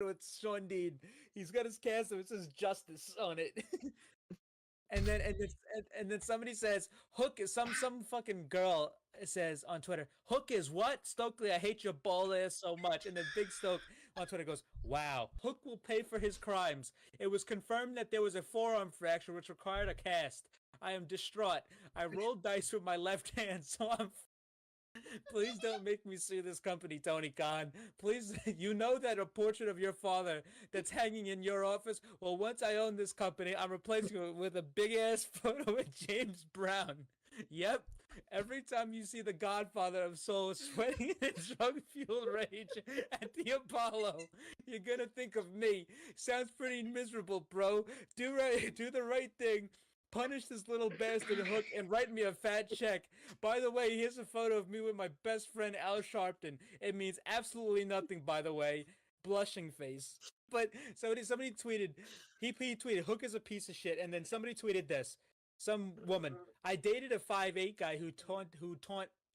with Sean Dean. He's got his cast and it says justice on it. And then somebody says Hook is some fucking girl says on Twitter, Hook is what? Stokely, I hate your ball ass so much. And then Big Stoke on Twitter goes, wow, Hook will pay for his crimes. It was confirmed that there was a forearm fracture which required a cast. I am distraught. I rolled dice with my left hand, so I'm please don't make me sue this company, Tony Khan. Please, you know that a portrait of your father that's hanging in your office? Well, once I own this company, I'm replacing it with a big ass photo of James Brown. Yep. Every time you see the Godfather of Soul sweating in drug-fueled rage at the Apollo, you're gonna think of me. Sounds pretty miserable, bro. Do the right thing. Punish this little bastard Hook and write me a fat check. By the way, here's a photo of me with my best friend Al Sharpton. It means absolutely nothing, by the way. Blushing face. But somebody tweeted, he tweeted, Hook is a piece of shit, and then somebody tweeted this. Some woman, I dated a 5'8" guy who taunt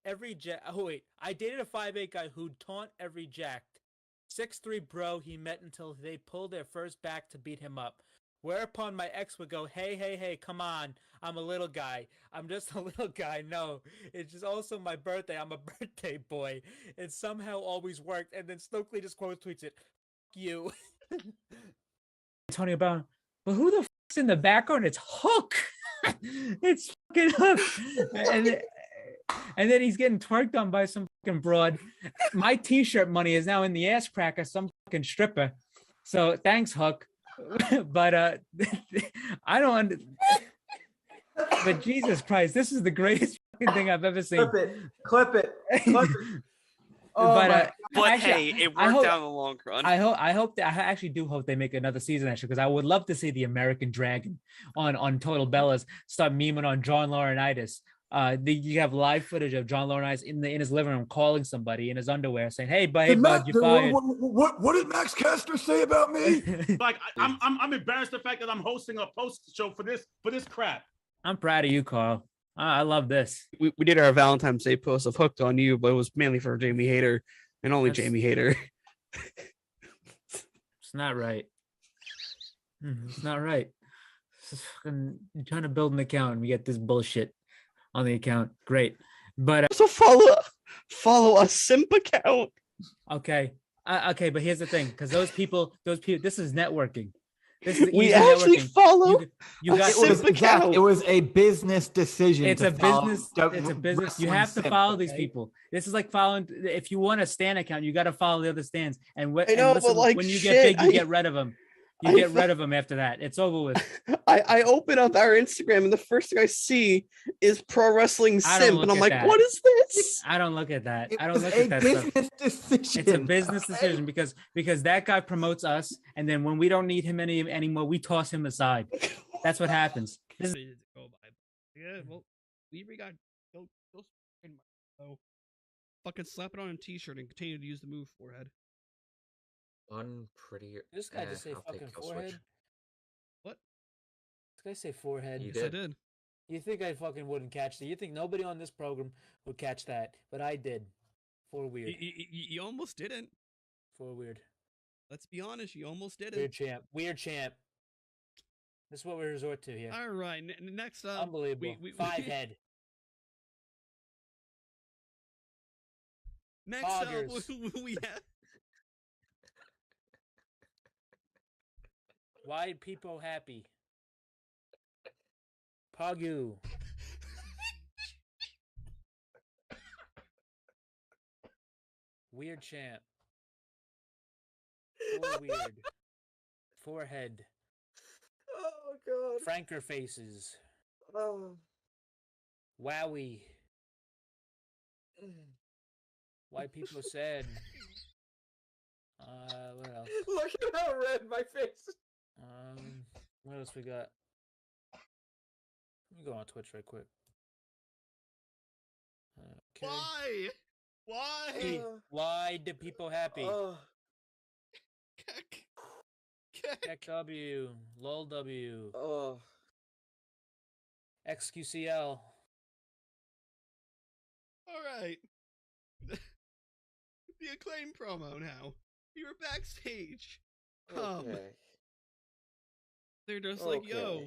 every I dated a 5'8" guy who taunt every jacked. 6'3" bro he met until they pulled their first back to beat him up. Whereupon my ex would go, hey, come on. I'm a little guy. I'm just a little guy. No, it's just also my birthday. I'm a birthday boy. It somehow always worked. And then Stokely just quote tweets it, F you. Tony Brown, but who the fuck's in the background? It's Hook. It's fucking Hook. And then he's getting twerked on by some fucking broad. My t-shirt money is now in the ass crack of some fucking stripper. So thanks, Hook. But I don't but Jesus Christ, this is the greatest fucking thing I've ever seen. Clip it. Oh, but actually, hey, it worked out in the long run. I actually do hope they make another season, actually, because I would love to see the American Dragon on Total Bellas start memeing on John Laurinaitis. You have live footage of John Laurinaitis in his living room calling somebody in his underwear saying, "Hey, bud, you fired." What did Max Caster say about me? Like I'm embarrassed the fact that I'm hosting a post show for this crap. I'm proud of you, Carl. I love this. We did our Valentine's Day post of Hooked on You, but it was mainly for Jamie Hayter and only Jamie Hayter. It's not right. It's not right. It's fucking trying to build an account and we get this bullshit on the account. Great. But so follow a simp account. Okay, but here's the thing, because those people, this is networking. This is we actually networking. follow you got simp account. It was a business decision. It's a business. You have to follow these people. This is like following. If you want a stan account, you got to follow the other stans. And when you get big, you get rid of them. You get rid of them after that. It's over with. I open up our Instagram and the first thing I see is Pro Wrestling Simp, and I'm like, what is this? I don't look at that. I don't look at that stuff. It's a business decision because that guy promotes us, and then when we don't need him anymore, we toss him aside. That's what happens. Yeah, well, we got go so fucking slap it on a t-shirt and continue to use the move forehead. Unpretty. This guy just say fucking forehead. Switch. What? This guy say forehead. You Yes, I did. You think I fucking wouldn't catch that? You think nobody on this program would catch that? But I did. For weird. You almost didn't. For weird. Let's be honest, you almost didn't. Weird champ. This is what we resort to here. All right, next up. Unbelievable. Five head. Next up, we have. Why people happy? Pagu. Weird champ. For weird. Forehead. Oh god. Franker faces. Oh. Wowie. Why people sad. What else? Look at how red my face is. What else we got? Let me go on Twitch right quick. Okay. Why? Why do people happy? Keck W, LOL W, XQCL. All right. The Acclaim promo now. We were backstage Okay. They're just like, yo,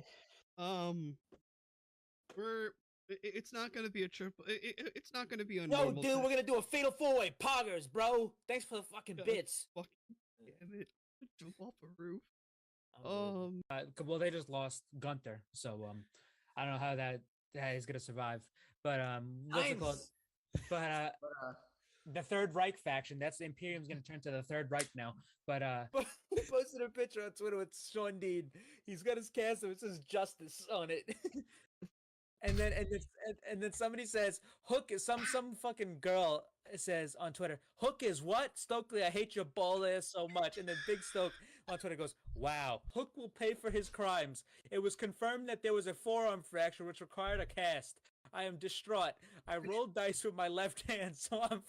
it's not gonna be a triple. It's not gonna be a Yo, normal. dude, we're gonna do a fatal 4-way poggers, bro. Thanks for the fucking God, bits. Fuck, damn it! Jump off a roof. Well, they just lost Gunther, so I don't know how that is gonna survive. But what's it called? But the Third Reich faction. That's Imperium's gonna turn to the Third Reich now. But he posted a picture on Twitter with Sean Dean. He's got his castle. It says "Justice" on it. And then somebody says Hook is some fucking girl says on Twitter, Hook is what? Stokely, I hate your ball ass so much. And then Big Stoke on Twitter goes, wow, Hook will pay for his crimes. It was confirmed that there was a forearm fracture which required a cast. I am distraught. I rolled dice with my left hand, so I'm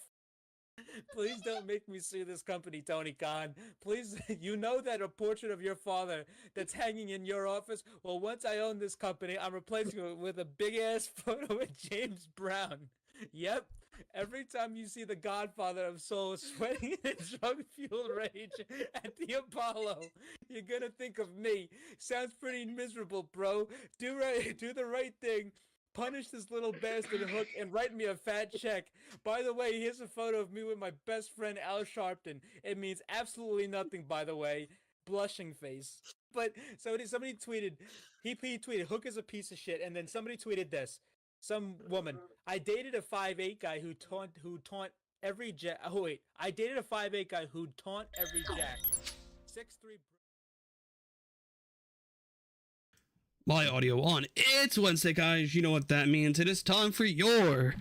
please don't make me sue this company, Tony Khan. Please, you know that a portrait of your father that's hanging in your office? Well, once I own this company, I'm replacing it with a big-ass photo of James Brown. Yep. Every time you see the Godfather of Soul sweating in drug-fueled rage at the Apollo, you're gonna think of me. Sounds pretty miserable, bro. Do the right thing. Punish this little bastard Hook and write me a fat check. By the way, here's a photo of me with my best friend Al Sharpton. It means absolutely nothing, by the way. Blushing face. But somebody tweeted, he tweeted, Hook is a piece of shit, and then somebody tweeted this. Some woman, I dated a 5'8" guy who taunt every jack. Oh wait, I dated a 5'8" guy who taunt every jack. 6'3". My audio on. It's Wednesday, guys. You know what that means. It is time for your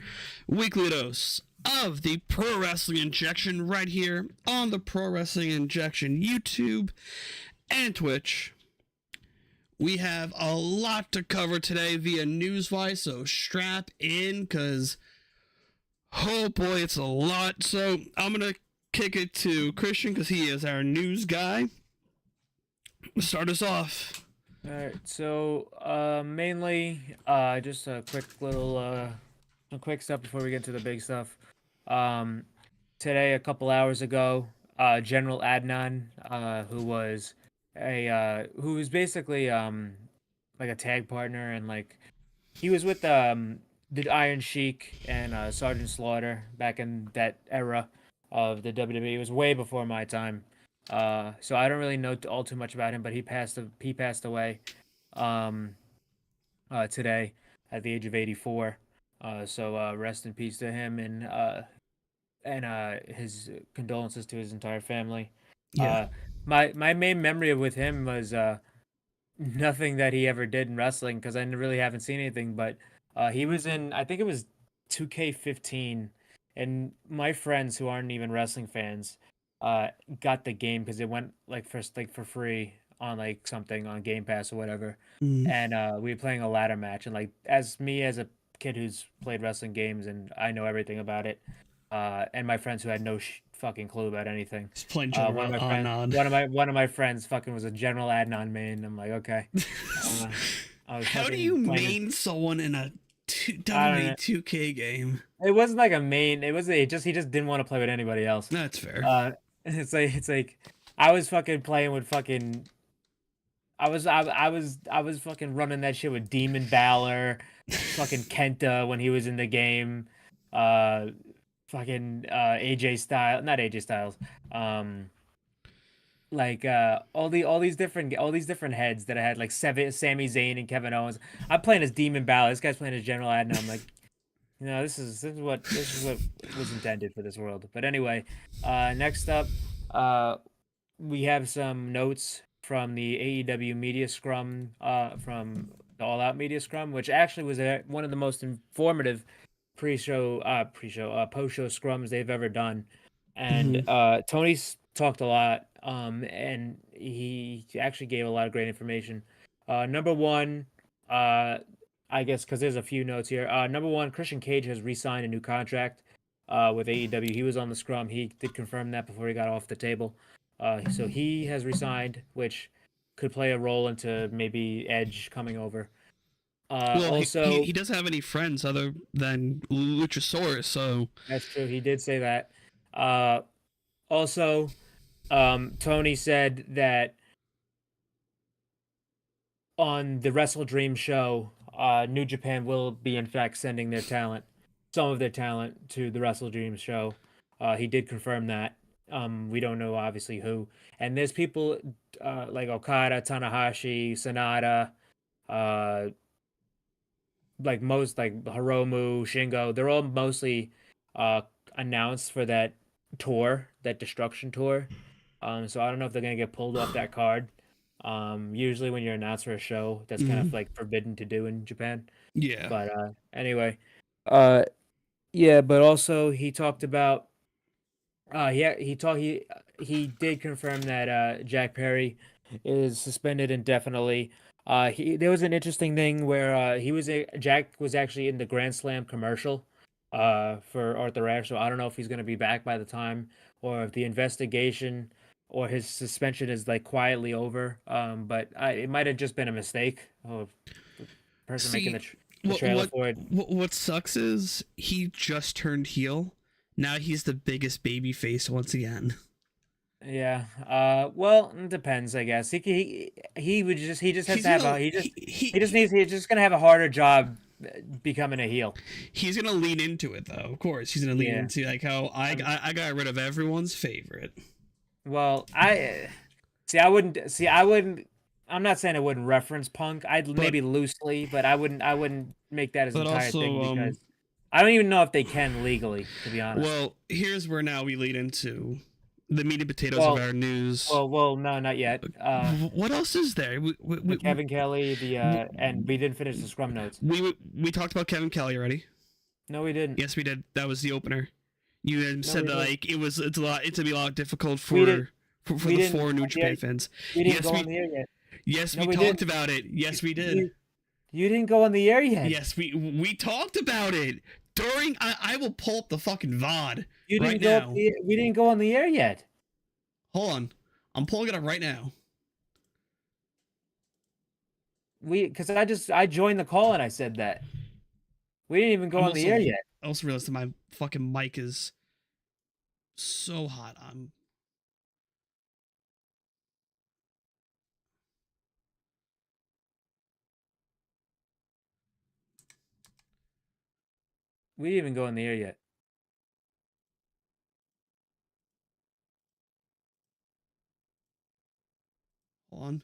weekly dose of the Pro Wrestling Injection right here on the Pro Wrestling Injection YouTube and Twitch. We have a lot to cover today via Newswise, so strap in, because, oh boy, it's a lot. So I'm going to kick it to Christian, because he is our news guy. Start us off. All right, so mainly just a quick little some quick stuff before we get to the big stuff. Today, a couple hours ago, General Adnan, who was basically like a tag partner, and like he was with the Iron Sheik and Sergeant Slaughter back in that era of the WWE. It was way before my time. So I don't really know all too much about him, but he passed away today at the age of 84. So rest in peace to him, and his condolences to his entire family. Yeah. My main memory with him was nothing that he ever did in wrestling, because I really haven't seen anything, but he was in, I think it was 2K15, and my friends who aren't even wrestling fans got the game because it went for free on like something on Game Pass or whatever. And we were playing a ladder match, and like as a kid who's played wrestling games and I know everything about it, and my friends who had no fucking clue about anything. He's playing one of my friends fucking was a General Adnan main. I'm like, okay. How do you main someone in a WWE 2K game? It wasn't like a main. He just didn't want to play with anybody else. That's fair. It's like I was fucking playing with fucking. I was fucking running that shit with Demon Balor, fucking Kenta when he was in the game, fucking AJ Styles, not AJ Styles, like all these different heads that I had, like Sami Zayn and Kevin Owens. I'm playing as Demon Balor. This guy's playing as General Adnan. I'm like, you know, this is what was intended for this world. But anyway, next up, we have some notes from the AEW media scrum, from the All Out media scrum, which actually was one of the most informative post-show scrums they've ever done. And Tony's talked a lot, and he actually gave a lot of great information. Number one, I guess because there's a few notes here. Number one, Christian Cage has re-signed a new contract with AEW. He was on the scrum. He did confirm that before he got off the table. So he has resigned, which could play a role into maybe Edge coming over. Also, he doesn't have any friends other than Luchasaurus, so that's true. He did say that. Also, Tony said that on the Wrestle Dream show, New Japan will be in fact sending their talent, some of their talent, to the Wrestle Dream show. He did confirm that. We don't know obviously who. And there's people like Okada, Tanahashi, Sonata, uh, like most like Hiromu, Shingo. They're all mostly uh announced for that tour, that Destruction tour. So I don't know if they're gonna get pulled off that card. Usually when you're announced for a show, that's kind of like forbidden to do in Japan. Yeah. But anyway, uh, yeah. But also he talked about he did confirm that Jack Perry is suspended indefinitely. There was an interesting thing where Jack was actually in the Grand Slam commercial for Arthur Ashe, so I don't know if he's going to be back by the time, or if the investigation or his suspension is like quietly over. But it might have just been a mistake of the person making the trailer for it. What sucks is he just turned heel. Now he's the biggest baby face once again. Yeah. Well, it depends, I guess. He would just he just has to have he's just gonna have a harder job becoming a heel. He's gonna lean into it, though. Of course, he's gonna lean into like how I got rid of everyone's favorite. Well, I wouldn't. I'm not saying I wouldn't reference Punk. Maybe loosely, but I wouldn't make that as an entire thing because I don't even know if they can legally, to be honest. Well, here's where now we lead into the meat and potatoes of our news. Well, no, not yet. What else is there? Kevin Kelly, and we didn't finish the scrum notes. We talked about Kevin Kelly already. No, we didn't. Yes, we did. That was the opener. You had said that like it's to be a lot difficult for the 4 New Japan fans. We didn't go on the air yet. Yes, we talked about it. Yes, we did. You didn't go on the air yet. Yes, we talked about it during. I will pull up the fucking VOD we didn't go on the air yet. Hold on, I'm pulling it up right now. Because I joined the call and I said that we didn't even go on the air yet. I also realized that my fucking mic is so hot. We didn't even go on the air yet. Hold on.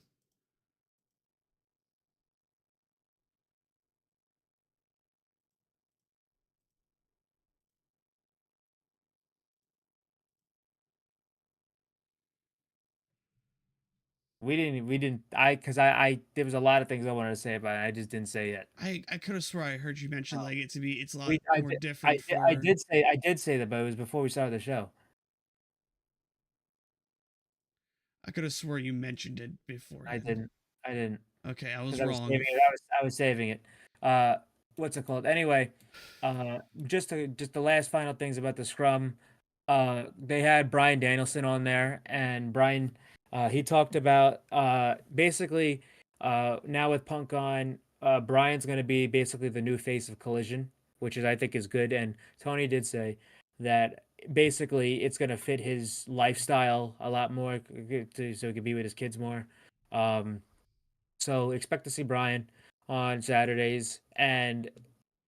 We didn't, there was a lot of things I wanted to say about it. I just didn't say it. I could have swore I heard you mention like it's a lot more I different. I did say that, but it was before we started the show. I could have swore you mentioned it before. I didn't. Okay, I was wrong. I was saving it. What's it called? Anyway, just the last final things about the scrum. They had Bryan Danielson on there, and Bryan, he talked about basically now with Punk on, Bryan's going to be basically the new face of Collision, which I think is good. And Tony did say that basically it's going to fit his lifestyle a lot more, so he could be with his kids more. So expect to see Bryan on Saturdays. And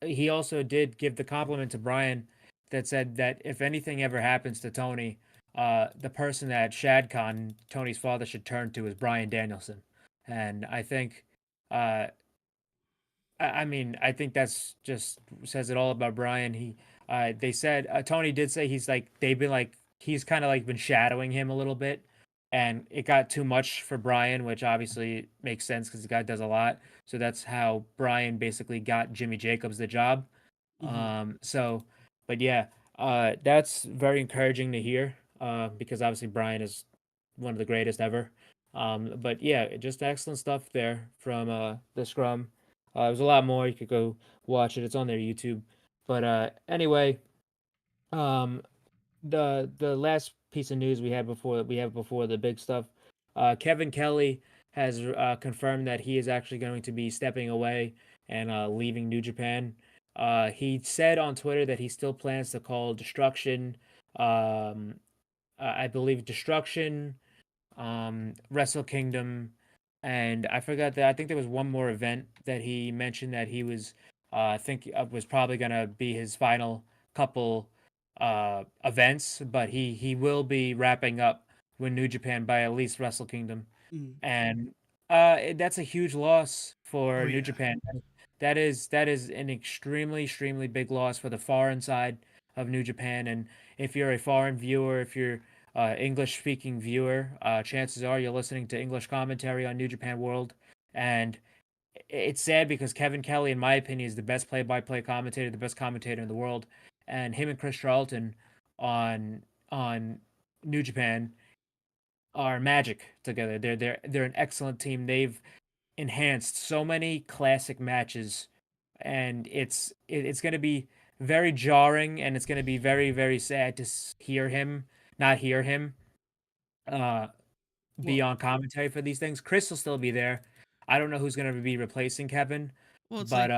he also did give the compliment to Bryan that said that if anything ever happens to Tony, the person that Shad Khan, Tony's father, should turn to is Bryan Danielson. And I think, I think that's just says it all about Bryan. They said, Tony did say he's kind of like been shadowing him a little bit, and it got too much for Bryan, which obviously makes sense because the guy does a lot. So that's how Bryan basically got Jimmy Jacobs the job. But yeah, that's very encouraging to hear because obviously Bryan is one of the greatest ever. But yeah, just excellent stuff there from the scrum. There's a lot more. You could go watch it. It's on their YouTube. But anyway, the last piece of news we have before the big stuff. Kevin Kelly has confirmed that he is actually going to be stepping away and leaving New Japan. He said on Twitter that he still plans to call Destruction I believe Destruction, Wrestle Kingdom, and I forgot that I think there was one more event that he mentioned that he was I think was probably gonna be his final couple events, but he will be wrapping up with New Japan by at least Wrestle Kingdom, Mm. and that's a huge loss for Oh New yeah. Japan. That is an extremely big loss for the foreign side of New Japan, and if you're a foreign viewer, if you're English speaking viewer, chances are you're listening to English commentary on New Japan World. And it's sad because Kevin Kelly, in my opinion, is the best play by play commentator, the best commentator in the world. And him and Chris Charlton on New Japan are magic together. They're an excellent team. They've enhanced so many classic matches, and it's going to be very jarring, and it's going to be very sad to not hear him uh be Well, on commentary for these things. Chris will still be there. I don't know who's going to be replacing Kevin, well, it's but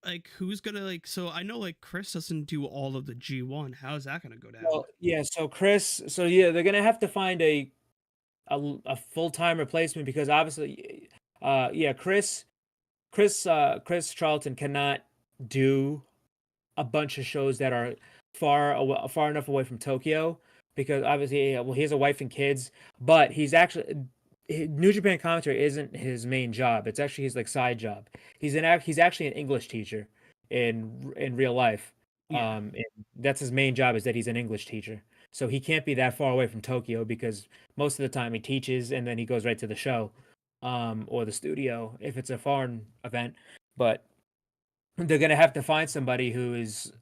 like who's gonna like? So I know like Chris doesn't do all of the G1. How's that gonna go down? well, yeah. So yeah, they're going to have to find a full time replacement because obviously, yeah, Chris Charlton cannot do a bunch of shows that are far enough away from Tokyo because obviously, well, he has a wife and kids, but New Japan commentary isn't his main job. It's actually his like side job. He's actually an English teacher in real life. Yeah. And that's his main job is that he's an English teacher. So he can't be that far away from Tokyo because most of the time he teaches and then he goes right to the show, or the studio if it's a foreign event. But they're gonna have to find somebody who is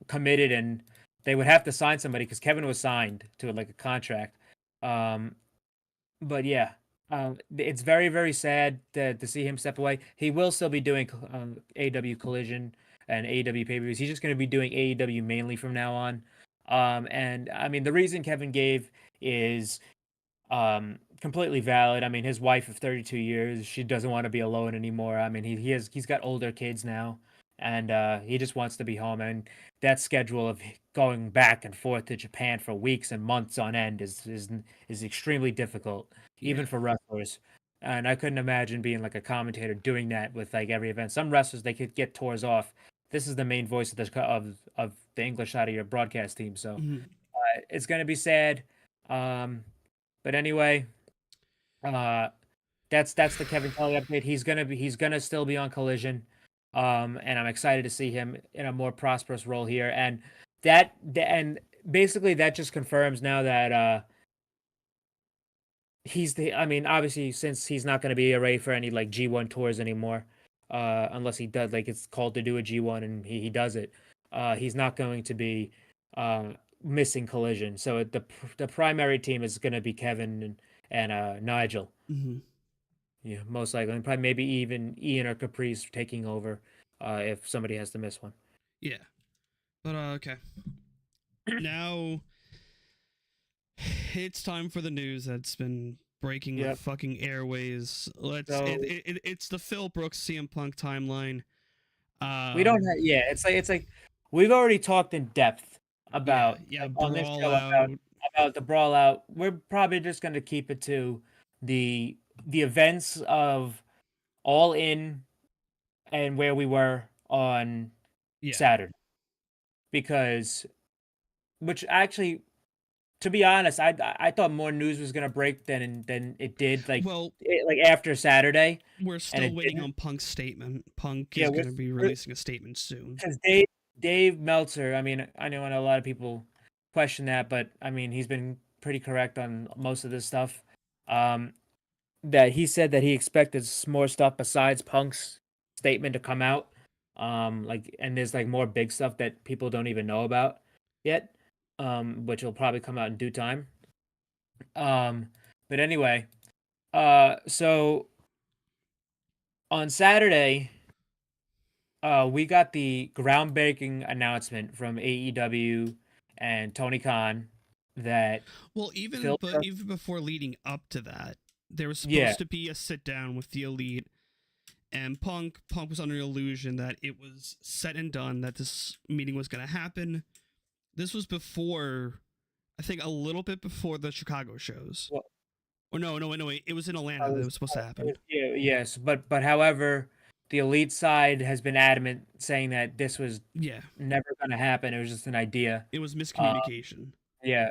committed, and they would have to sign somebody because Kevin was signed to like a contract. Um, but yeah, it's very sad to see him step away. He will still be doing AW Collision and AEW pay-per-views. He's just going to be doing AEW mainly from now on. And I mean, the reason Kevin gave is completely valid. I mean, his wife of 32 years, she doesn't want to be alone anymore. I mean, he's got older kids now, and he just wants to be home. And that schedule of going back and forth to Japan for weeks and months on end is extremely difficult, even Yeah. for wrestlers. And I couldn't imagine being like a commentator doing that with like every event. Some wrestlers they could get tours off. This is the main voice of of the English side of your broadcast team, so Mhm. it's gonna be sad. But anyway, uh, that's the Kevin Kelly update. He's gonna still be on Collision, and I'm excited to see him in a more prosperous role here. And and basically that just confirms now that he's the. I mean, obviously since he's not gonna be arrayed for any like G1 tours anymore, unless he does like it's called to do a G1 and he does it. He's not going to be missing Collision. So the primary team is gonna be Kevin and Nigel. Mhm. Yeah, most likely, and probably maybe even Ian or Caprice taking over if somebody has to miss one. Yeah. But okay. Now it's time for the news that's been breaking the Yep. fucking airways. So It's the Phil Brooks CM Punk timeline. we don't have, yeah. It's like we've already talked in depth about yeah, like, on this brawl show out. about the brawl out. We're probably just going to keep it to the events of All In and where we were on Yeah. Saturday, because which actually, to be honest, I thought more news was gonna break than it did. Well, Like after Saturday, we're and still it waiting didn't. on Punk's statement. Punk Yeah, is going to be releasing a statement soon. because Dave Meltzer. I mean, I know a lot of people question that, but I mean, he's been pretty correct on most of this stuff. That he said that he expected more stuff besides Punk's statement to come out. Like, and there's like more big stuff that people don't even know about yet. Which will probably come out in due time. But anyway, so on Saturday, we got the groundbreaking announcement from AEW and Tony Khan that Well, even Phil but Brooks- even before leading up to that, there was supposed Yeah. to be a sit down with the Elite, and Punk was under the illusion that it was set and done, that this meeting was going to happen. This was before I think a little bit before the Chicago shows. Well- Or no, wait. It was in Atlanta that it was supposed to happen. Yeah, yes, but however, the Elite side has been adamant, saying that this was Yeah, never going to happen. It was just an idea. it was miscommunication. Yeah.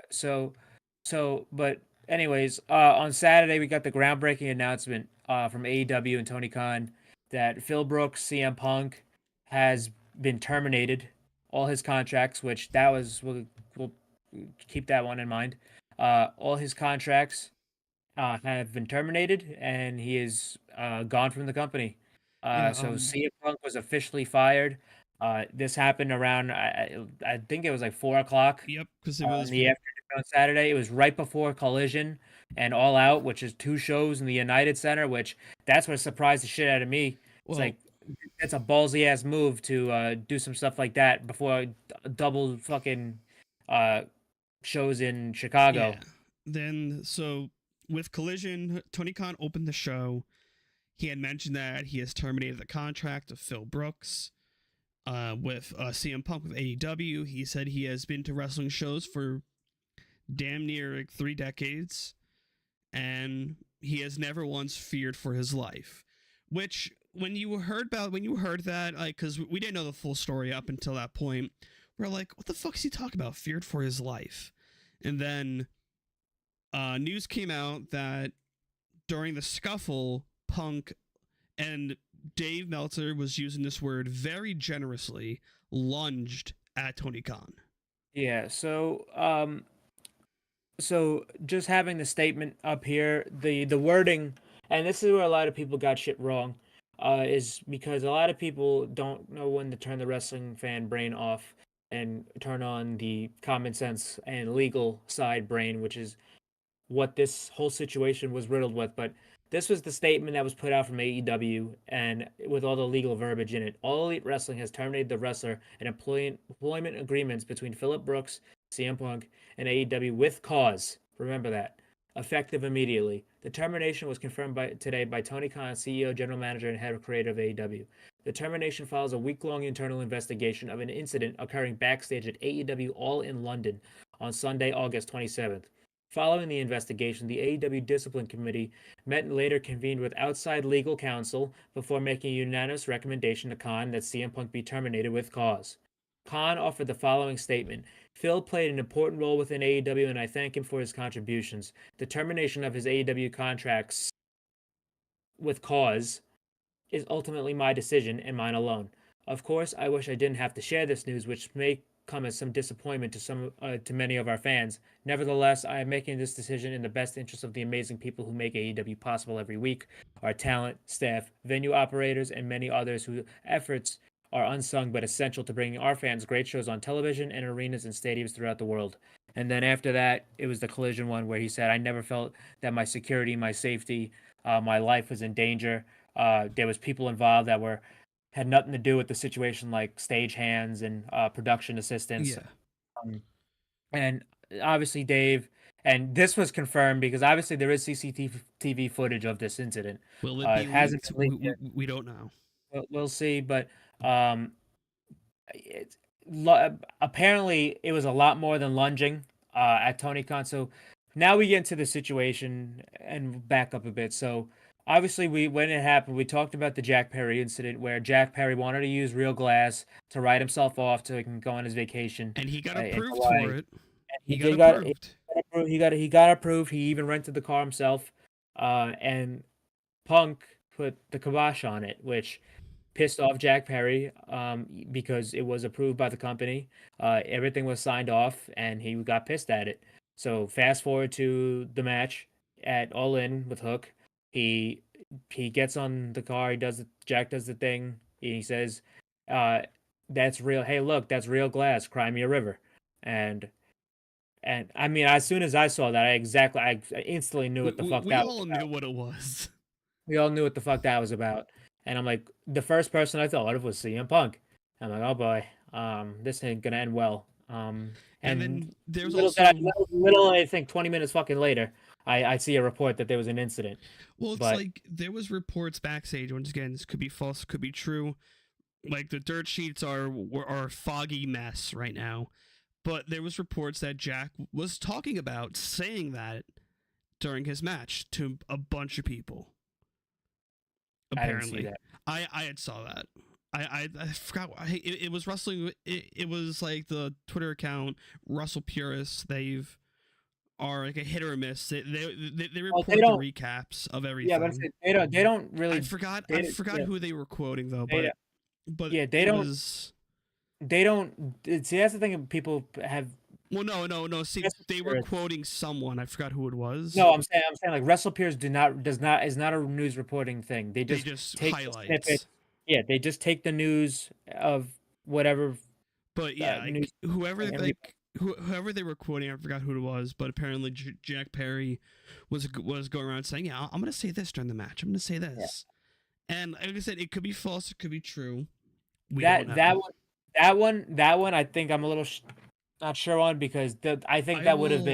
But anyways, on Saturday we got the groundbreaking announcement from AEW and Tony Khan that Phil Brooks, CM Punk, has been terminated, all his contracts, which that was we'll keep that one in mind. All his contracts have been terminated, and he is gone from the company. Yeah, So CM Punk was officially fired. This happened around I think it was like 4 o'clock Yep, because it in was the afternoon on Saturday. It was right before Collision and All Out, which is 2 shows in the United Center. Which that's what surprised the shit out of me. It's well, like that's a ballsy ass move to do some stuff like that before double fucking shows in Chicago. yeah. Then so with Collision, Tony Khan opened the show. He had mentioned that he has terminated the contract of Phil Brooks. With CM Punk with AEW, he said he has been to wrestling shows for damn near 3 decades, and he has never once feared for his life. Which, when you heard that, like, because we didn't know the full story up until that point, we're like, what the fuck is he talking about? Feared for his life? And then news came out that during the scuffle, Punk and Dave Meltzer was using this word very generously, lunged at Tony Khan. Yeah, so just having the statement up here, the wording, and this is where a lot of people got shit wrong, is because a lot of people don't know when to turn the wrestling fan brain off and turn on the common sense and legal side brain, which is what this whole situation was riddled with. But this was the statement that was put out from AEW, and with all the legal verbiage in it. All Elite Wrestling has terminated the wrestler and employment agreements between Phillip Brooks, CM Punk, and AEW with cause. Remember that. Effective immediately. The termination was confirmed today by Tony Khan, CEO, General Manager, and Head of Creative of AEW. The termination follows a week-long internal investigation of an incident occurring backstage at AEW All in London on Sunday, August 27th. Following the investigation, the AEW Discipline Committee met and later convened with outside legal counsel before making a unanimous recommendation to Khan that CM Punk be terminated with cause. Khan offered the following statement: Phil played an important role within AEW, and I thank him for his contributions. The termination of his AEW contracts with cause is ultimately my decision and mine alone. Of course, I wish I didn't have to share this news, which may come as some disappointment to many of our fans. Nevertheless, I am making this decision in the best interest of the amazing people who make AEW possible every week, our talent, staff, venue operators, and many others whose efforts are unsung but essential to bringing our fans great shows on television and arenas and stadiums throughout the world. And then after that, it was the Collision one where he said, I never felt that my security, my safety, my life was in danger. There was people involved that had nothing to do with the situation, like stage hands and production assistants. Yeah. And obviously Dave, and this was confirmed because obviously there is CCTV footage of this incident. Will it be it hasn't leaked? been leaked yet. We don't know. We'll see, but apparently it was a lot more than lunging at Tony Khan. So now we get into the situation and back up a bit. So obviously, when it happened, we talked about the Jack Perry incident where Jack Perry wanted to use real glass to write himself off so he can go on his vacation. And he got approved Hawaii. for it. He got approved. got approved. He even rented the car himself. And Punk put the kibosh on it, which pissed off Jack Perry because it was approved by the company. Everything was signed off, and he got pissed at it. So fast forward to the match at All In with Hook. He gets on the car. Jack does the thing. He says, "That's real. Hey, look, that's real glass. Cry me a river." And I mean, as soon as I saw that, I instantly knew what the fuck that was. We all knew what it was. We all knew what the fuck that was about. And I'm like, the first person I thought of was CM Punk. I'm like, oh boy, this ain't gonna end well. And then there's I think 20 minutes fucking later, I see a report that there was an incident. Well, it's like there was reports backstage. Once again, this could be false, could be true. Like the dirt sheets are a foggy mess right now, But there was reports that Jack was talking about saying that during his match to a bunch of people. Apparently, I had saw that. I forgot. It was wrestling. It was like the Twitter account Russell Purists. They've are like a hit or a miss. They report the recaps of everything. Yeah, but they don't really. I forgot who they were quoting though. But yeah, they don't. They don't. See, that's the thing. People have. Well, no. See, they were quoting someone. I forgot who it was. No, I'm saying like WrestlePeers is not a news reporting thing. They just take highlights. The snippet. Yeah, they just take the news of whatever. But yeah, whoever they were quoting, I forgot who it was. But apparently, Jack Perry was going around saying, "Yeah, I'm going to say this during the match. I'm going to say this." Yeah. And like I said, it could be false. It could be true. That one, I think I'm a little not sure on because I think that would have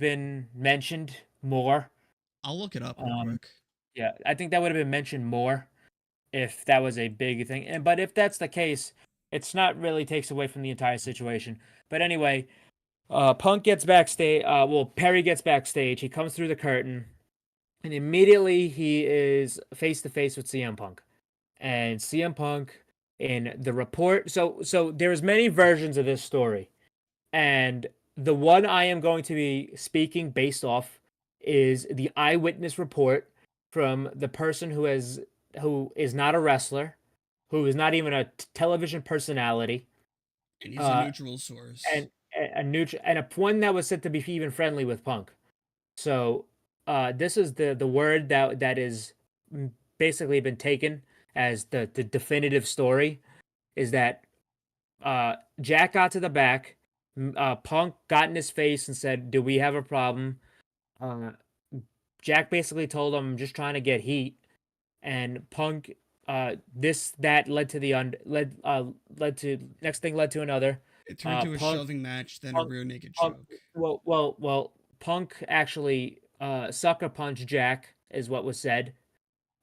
been mentioned more. I'll look it up real quick. Yeah, I think that would have been mentioned more if that was a big thing. But if that's the case, it's not really takes away from the entire situation. But anyway, Punk gets backstage. Perry gets backstage. He comes through the curtain, and immediately he is face to face with CM Punk, and CM Punk. In the report, so there's many versions of this story, and the one I am going to be speaking based off is the eyewitness report from the person who is not a wrestler, who is not even a television personality, and he's a neutral source, and a one that was said to be even friendly with Punk. So this is the word that is basically been taken as the definitive story is that Jack got to the back, Punk got in his face and said, "Do we have a problem?" Jack basically told him, "I'm just trying to get heat," and Punk that led to next thing led to another. It turned into a shoving match, then a rear naked choke. Well, Punk actually sucker punched Jack is what was said.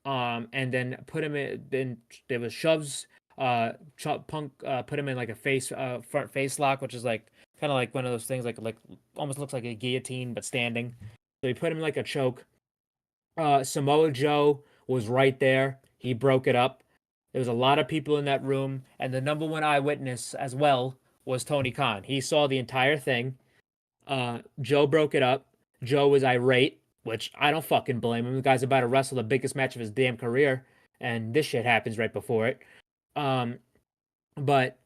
And then put him in. Then there was shoves. Punk put him in like a front face lock, which is like kind of like one of those things, like almost looks like a guillotine but standing. So he put him in like a choke. Samoa Joe was right there. He broke it up. There was a lot of people in that room, and the number one eyewitness as well was Tony Khan. He saw the entire thing. Joe broke it up. Joe was irate, which I don't fucking blame him. The guy's about to wrestle the biggest match of his damn career, and this shit happens right before it. But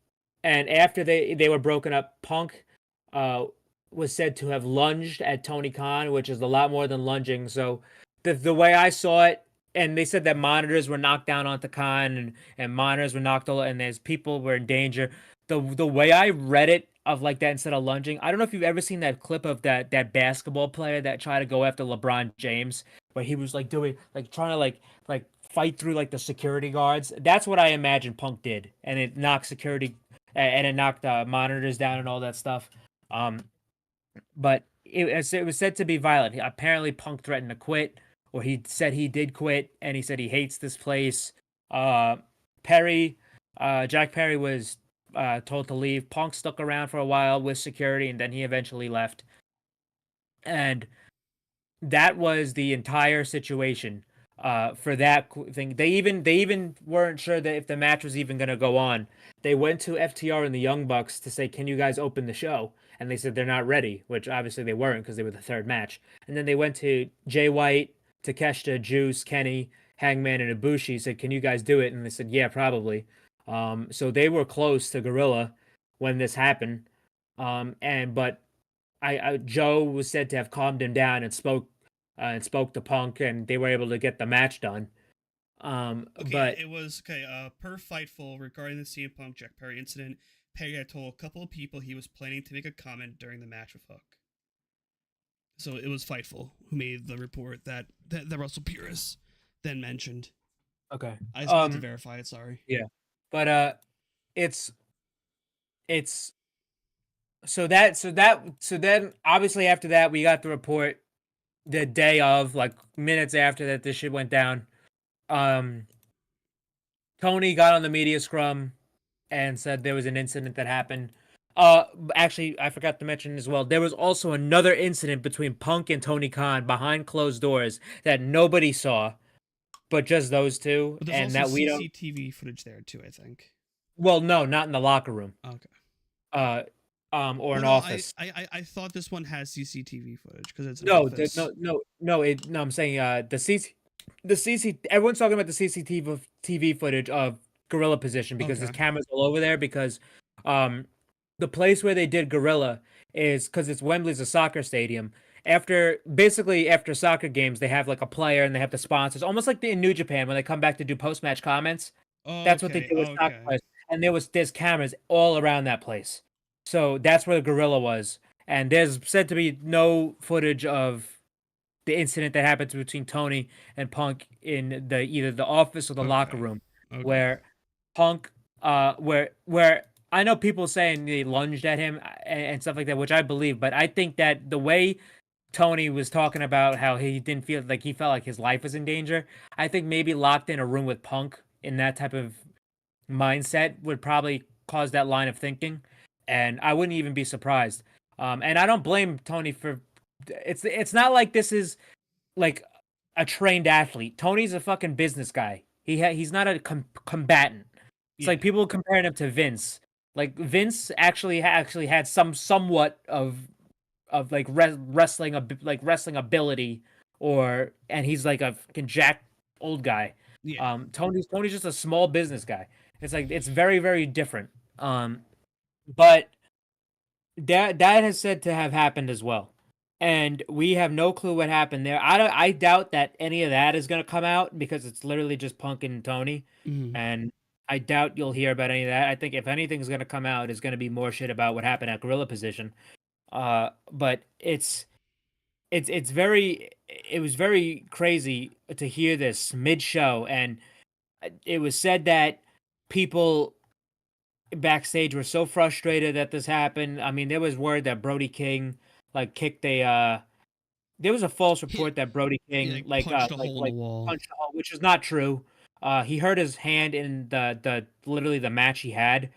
after they were broken up, Punk was said to have lunged at Tony Khan, which is a lot more than lunging. So the way I saw it, and they said that monitors were knocked down onto Khan, and monitors were knocked all, and there's people were in danger. The way I read it of like that instead of lunging, I don't know if you've ever seen that clip of that basketball player that tried to go after LeBron James, where he was like doing like trying to like fight through like the security guards. That's what I imagine Punk did, and it knocked security and it knocked monitors down and all that stuff. But it was said to be violent. Apparently, Punk threatened to quit, or he said he did quit, and he said he hates this place. Jack Perry was told to leave. Punk stuck around for a while with security, and then he eventually left. And that was the entire situation for that thing. They even weren't sure that if the match was even going to go on. They went to FTR and the Young Bucks to say, "Can you guys open the show?" And they said they're not ready, which obviously they weren't because they were the third match. And then they went to Jay White, Takeshita, Juice, Kenny, Hangman, and Ibushi, said, "Can you guys do it?" And they said, "Yeah, probably." So they were close to Gorilla when this happened. But Joe was said to have calmed him down and spoke to Punk, and they were able to get the match done. It was per Fightful regarding the CM Punk Jack Perry incident. Perry had told a couple of people he was planning to make a comment during the match with Hook. So it was Fightful who made the report that Russell Purists then mentioned. Okay, I just wanted to verify it. Sorry. Yeah, but it's so then obviously after that we got the report the day of, like minutes after that this shit went down. Tony got on the media scrum and said there was an incident that happened. Actually, I forgot to mention as well. There was also another incident between Punk and Tony Khan behind closed doors that nobody saw, but just those two, But there's and also that we don't. CCTV footage there too, I think. Well, no, not in the locker room. Okay. Or an no, office. I thought this one has CCTV footage because it's an No, office. no. I'm saying the CC. Everyone's talking about the CCTV footage of Gorilla position because there's Okay. cameras all over there because the place where they did Gorilla is because it's Wembley's a soccer stadium. After soccer games, they have like a player and they have the sponsors, almost like in New Japan when they come back to do post match comments. That's what they do with soccer players. And there's cameras all around that place. So that's where the Gorilla was. And there's said to be no footage of the incident that happened between Tony and Punk in either the office or the locker room, where Punk, where I know people saying they lunged at him and stuff like that, which I believe, but I think that the way Tony was talking about how he didn't feel like he felt like his life was in danger, I think maybe locked in a room with Punk in that type of mindset would probably cause that line of thinking, and I wouldn't even be surprised. And I don't blame Tony for it's not like this is like a trained athlete. Tony's a fucking business guy. He's not a combatant. It's like people comparing him to Vince. Like Vince actually had somewhat of like wrestling ability, and he's like a fucking jack old guy. Yeah. Tony's just a small business guy. It's like it's very, very different. But that has said to have happened as well, and we have no clue what happened there. I doubt that any of that is gonna come out because it's literally just Punk and Tony, and I doubt you'll hear about any of that. I think if anything's gonna come out, it's gonna be more shit about what happened at Gorilla Position. But it was very crazy to hear this mid show, and it was said that people backstage were so frustrated that this happened. I mean, there was word that Brody King like kicked a there was a false report that Brody King punched a hole in the wall, punched a hole, which is not true. He hurt his hand in the literally the match he had.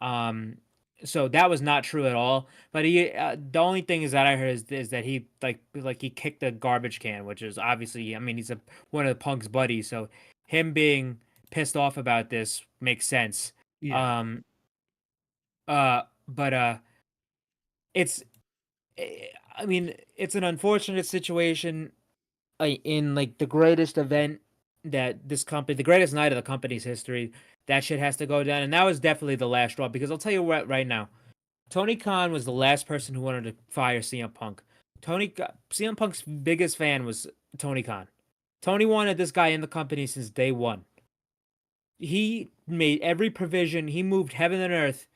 So that was not true at all. But he the only thing is that I heard is that he like he kicked a garbage can, which is obviously, I mean, he's one of the Punk's buddies, so him being pissed off about this makes sense. Yeah. But I mean, it's an unfortunate situation in like the greatest event that this company, the greatest night of the company's history, that shit has to go down. And that was definitely the last straw, because I'll tell you what, right now, Tony Khan was the last person who wanted to fire CM Punk. CM Punk's biggest fan was Tony Khan. Tony wanted this guy in the company since day one. He made every provision. He moved heaven and earth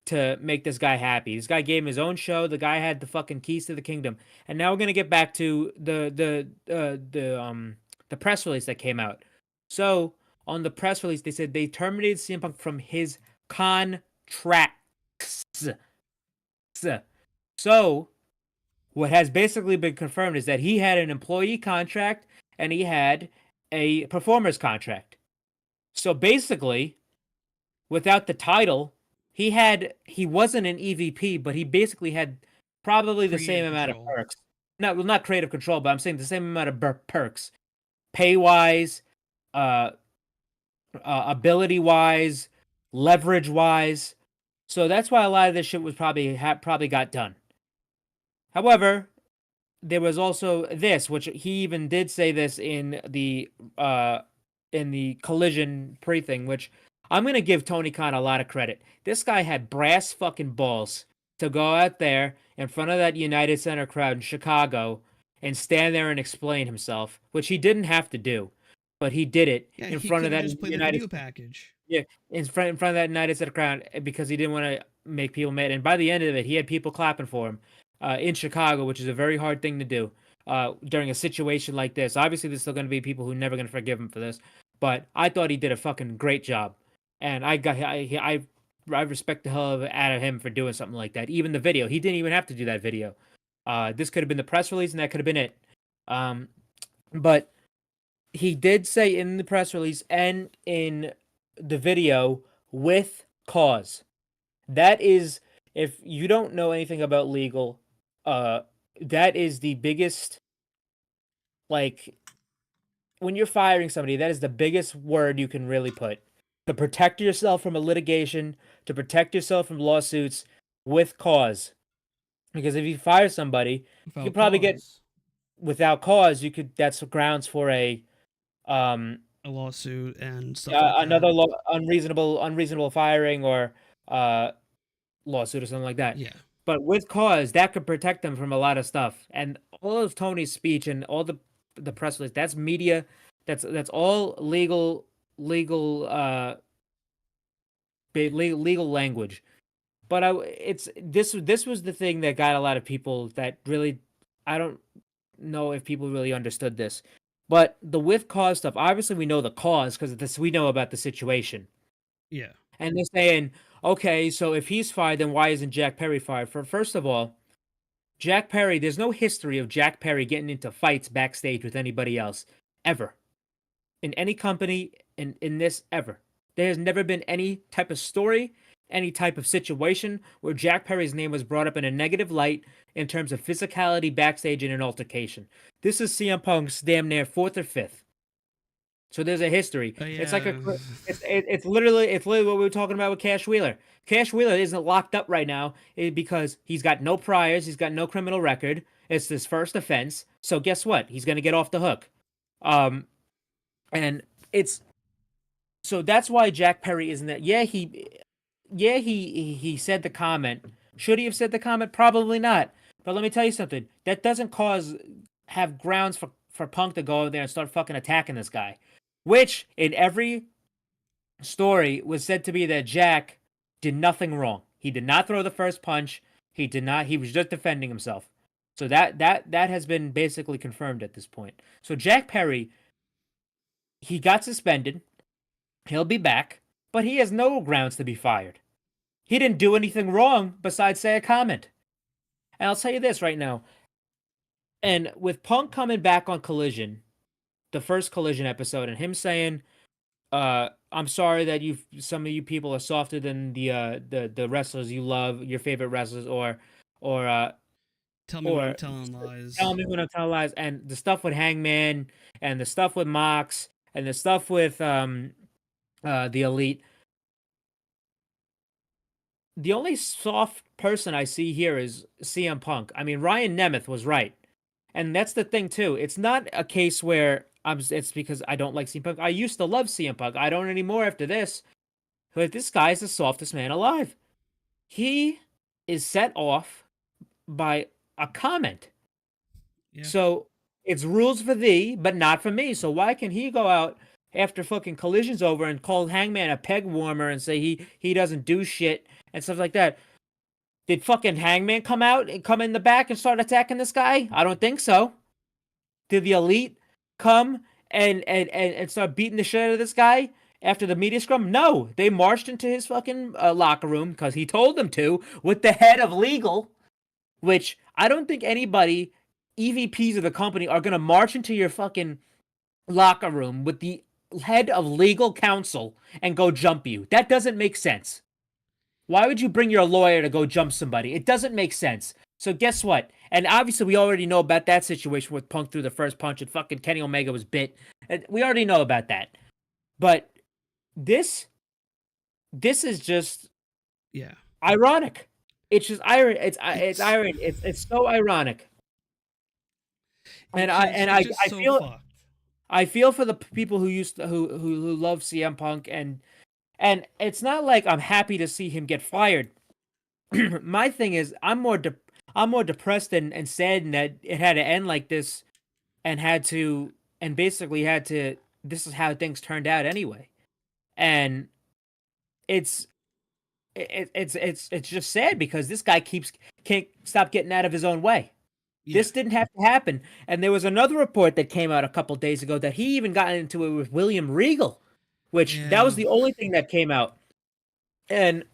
to make this guy happy. This guy gave him his own show. The guy had the fucking keys to the kingdom. And now we're gonna get back to the press release that came out. So on the press release, they said they terminated CM Punk from his contracts. So what has basically been confirmed is that he had an employee contract and he had a performer's contract. So basically, without the title, he wasn't an EVP, but he basically had probably the same amount of perks. Not creative control, but I'm saying the same amount of perks, pay wise, ability wise, leverage wise. So that's why a lot of this shit was probably got done. However, there was also this, which he even did say this in the Collision pre-thing, which I'm going to give Tony Khan a lot of credit. This guy had brass fucking balls to go out there in front of that United Center crowd in Chicago and stand there and explain himself, which he didn't have to do, but he did it in front of that United package. Yeah, in front of that United Center crowd, because he didn't want to make people mad. And by the end of it, he had people clapping for him in Chicago, which is a very hard thing to do during a situation like this. Obviously, there's still going to be people who are never going to forgive him for this, but I thought he did a fucking great job. And I respect the hell out of him for doing something like that. Even the video, he didn't even have to do that video. This could have been the press release, and that could have been it. But he did say in the press release and in the video, with cause. That is if you don't know anything about legal, that is the biggest, like, when you're firing somebody, that is the biggest word you can really put to protect yourself from a litigation, to protect yourself from lawsuits with cause. Because if you fire somebody, you could probably get without cause. You could that's grounds for a lawsuit and stuff like another that. unreasonable firing or lawsuit or something like that. Yeah. But with cause, that could protect them from a lot of stuff. And all of Tony's speech and all the press release, that's media. That's all legal legal language. But this was the thing that got a lot of people that really, I don't know if people really understood this. But the with cause stuff, obviously we know the cause because we know about the situation. Yeah. And they're saying, okay, so if he's fired, then why isn't Jack Perry fired? First of all, Jack Perry, there's no history of Jack Perry getting into fights backstage with anybody else, ever. In any company, in this, ever. There has never been any type of story, any type of situation where Jack Perry's name was brought up in a negative light in terms of physicality backstage in an altercation. This is CM Punk's damn near 4th or 5th. So there's a history. Yeah. It's like it's literally what we were talking about with Cash Wheeler. Cash Wheeler isn't locked up right now because he's got no priors, he's got no criminal record. It's his first offense. So guess what? He's gonna get off the hook. And it's so that's why Jack Perry isn't that. He said the comment. Should he have said the comment? Probably not. But let me tell you something. That doesn't have grounds for Punk to go over there and start fucking attacking this guy. Which, in every story, was said to be that Jack did nothing wrong. He did not throw the first punch. He was just defending himself. So that has been basically confirmed at this point. So Jack Perry, he got suspended. He'll be back. But he has no grounds to be fired. He didn't do anything wrong besides say a comment. And I'll tell you this right now. And with Punk coming back on Collision, the first Collision episode, and him saying, "I'm sorry that some of you people are softer than the wrestlers you love, your favorite wrestlers, or tell me when I'm telling lies. Tell me when I'm telling lies." And the stuff with Hangman, and the stuff with Mox, and the stuff with the Elite. The only soft person I see here is CM Punk. I mean, Ryan Nemeth was right. And that's the thing, too. It's not a case where it's because I don't like CM Punk. I used to love CM Punk. I don't anymore after this. But this guy's the softest man alive. He is set off by a comment. Yeah. So it's rules for thee, but not for me. So why can he go out after fucking Collision's over and call Hangman a peg warmer and say he doesn't do shit and stuff like that? Did fucking Hangman come out and come in the back and start attacking this guy? I don't think so. Did the Elite come and start beating the shit out of this guy after the media scrum? No. They marched into his fucking locker room because he told them to with the head of legal, which I don't think anybody, EVPs of the company, are going to march into your fucking locker room with the head of legal counsel and go jump you. That doesn't make sense. Why would you bring your lawyer to go jump somebody? It doesn't make sense. So guess what? And obviously we already know about that situation with Punk threw the first punch and fucking Kenny Omega was bit. We already know about that. But this is just ironic. It's just ironic. It's ironic. It's so ironic. And I feel for the people who who love CM Punk and it's not like I'm happy to see him get fired. My thing is, I'm more depressed and saddened that it had to end like this, and basically had to. This is how things turned out anyway, and it's just sad because this guy can't stop getting out of his own way. Yeah. This didn't have to happen, and there was another report that came out a couple days ago that he even got into it with William Regal. Which that was the only thing that came out, and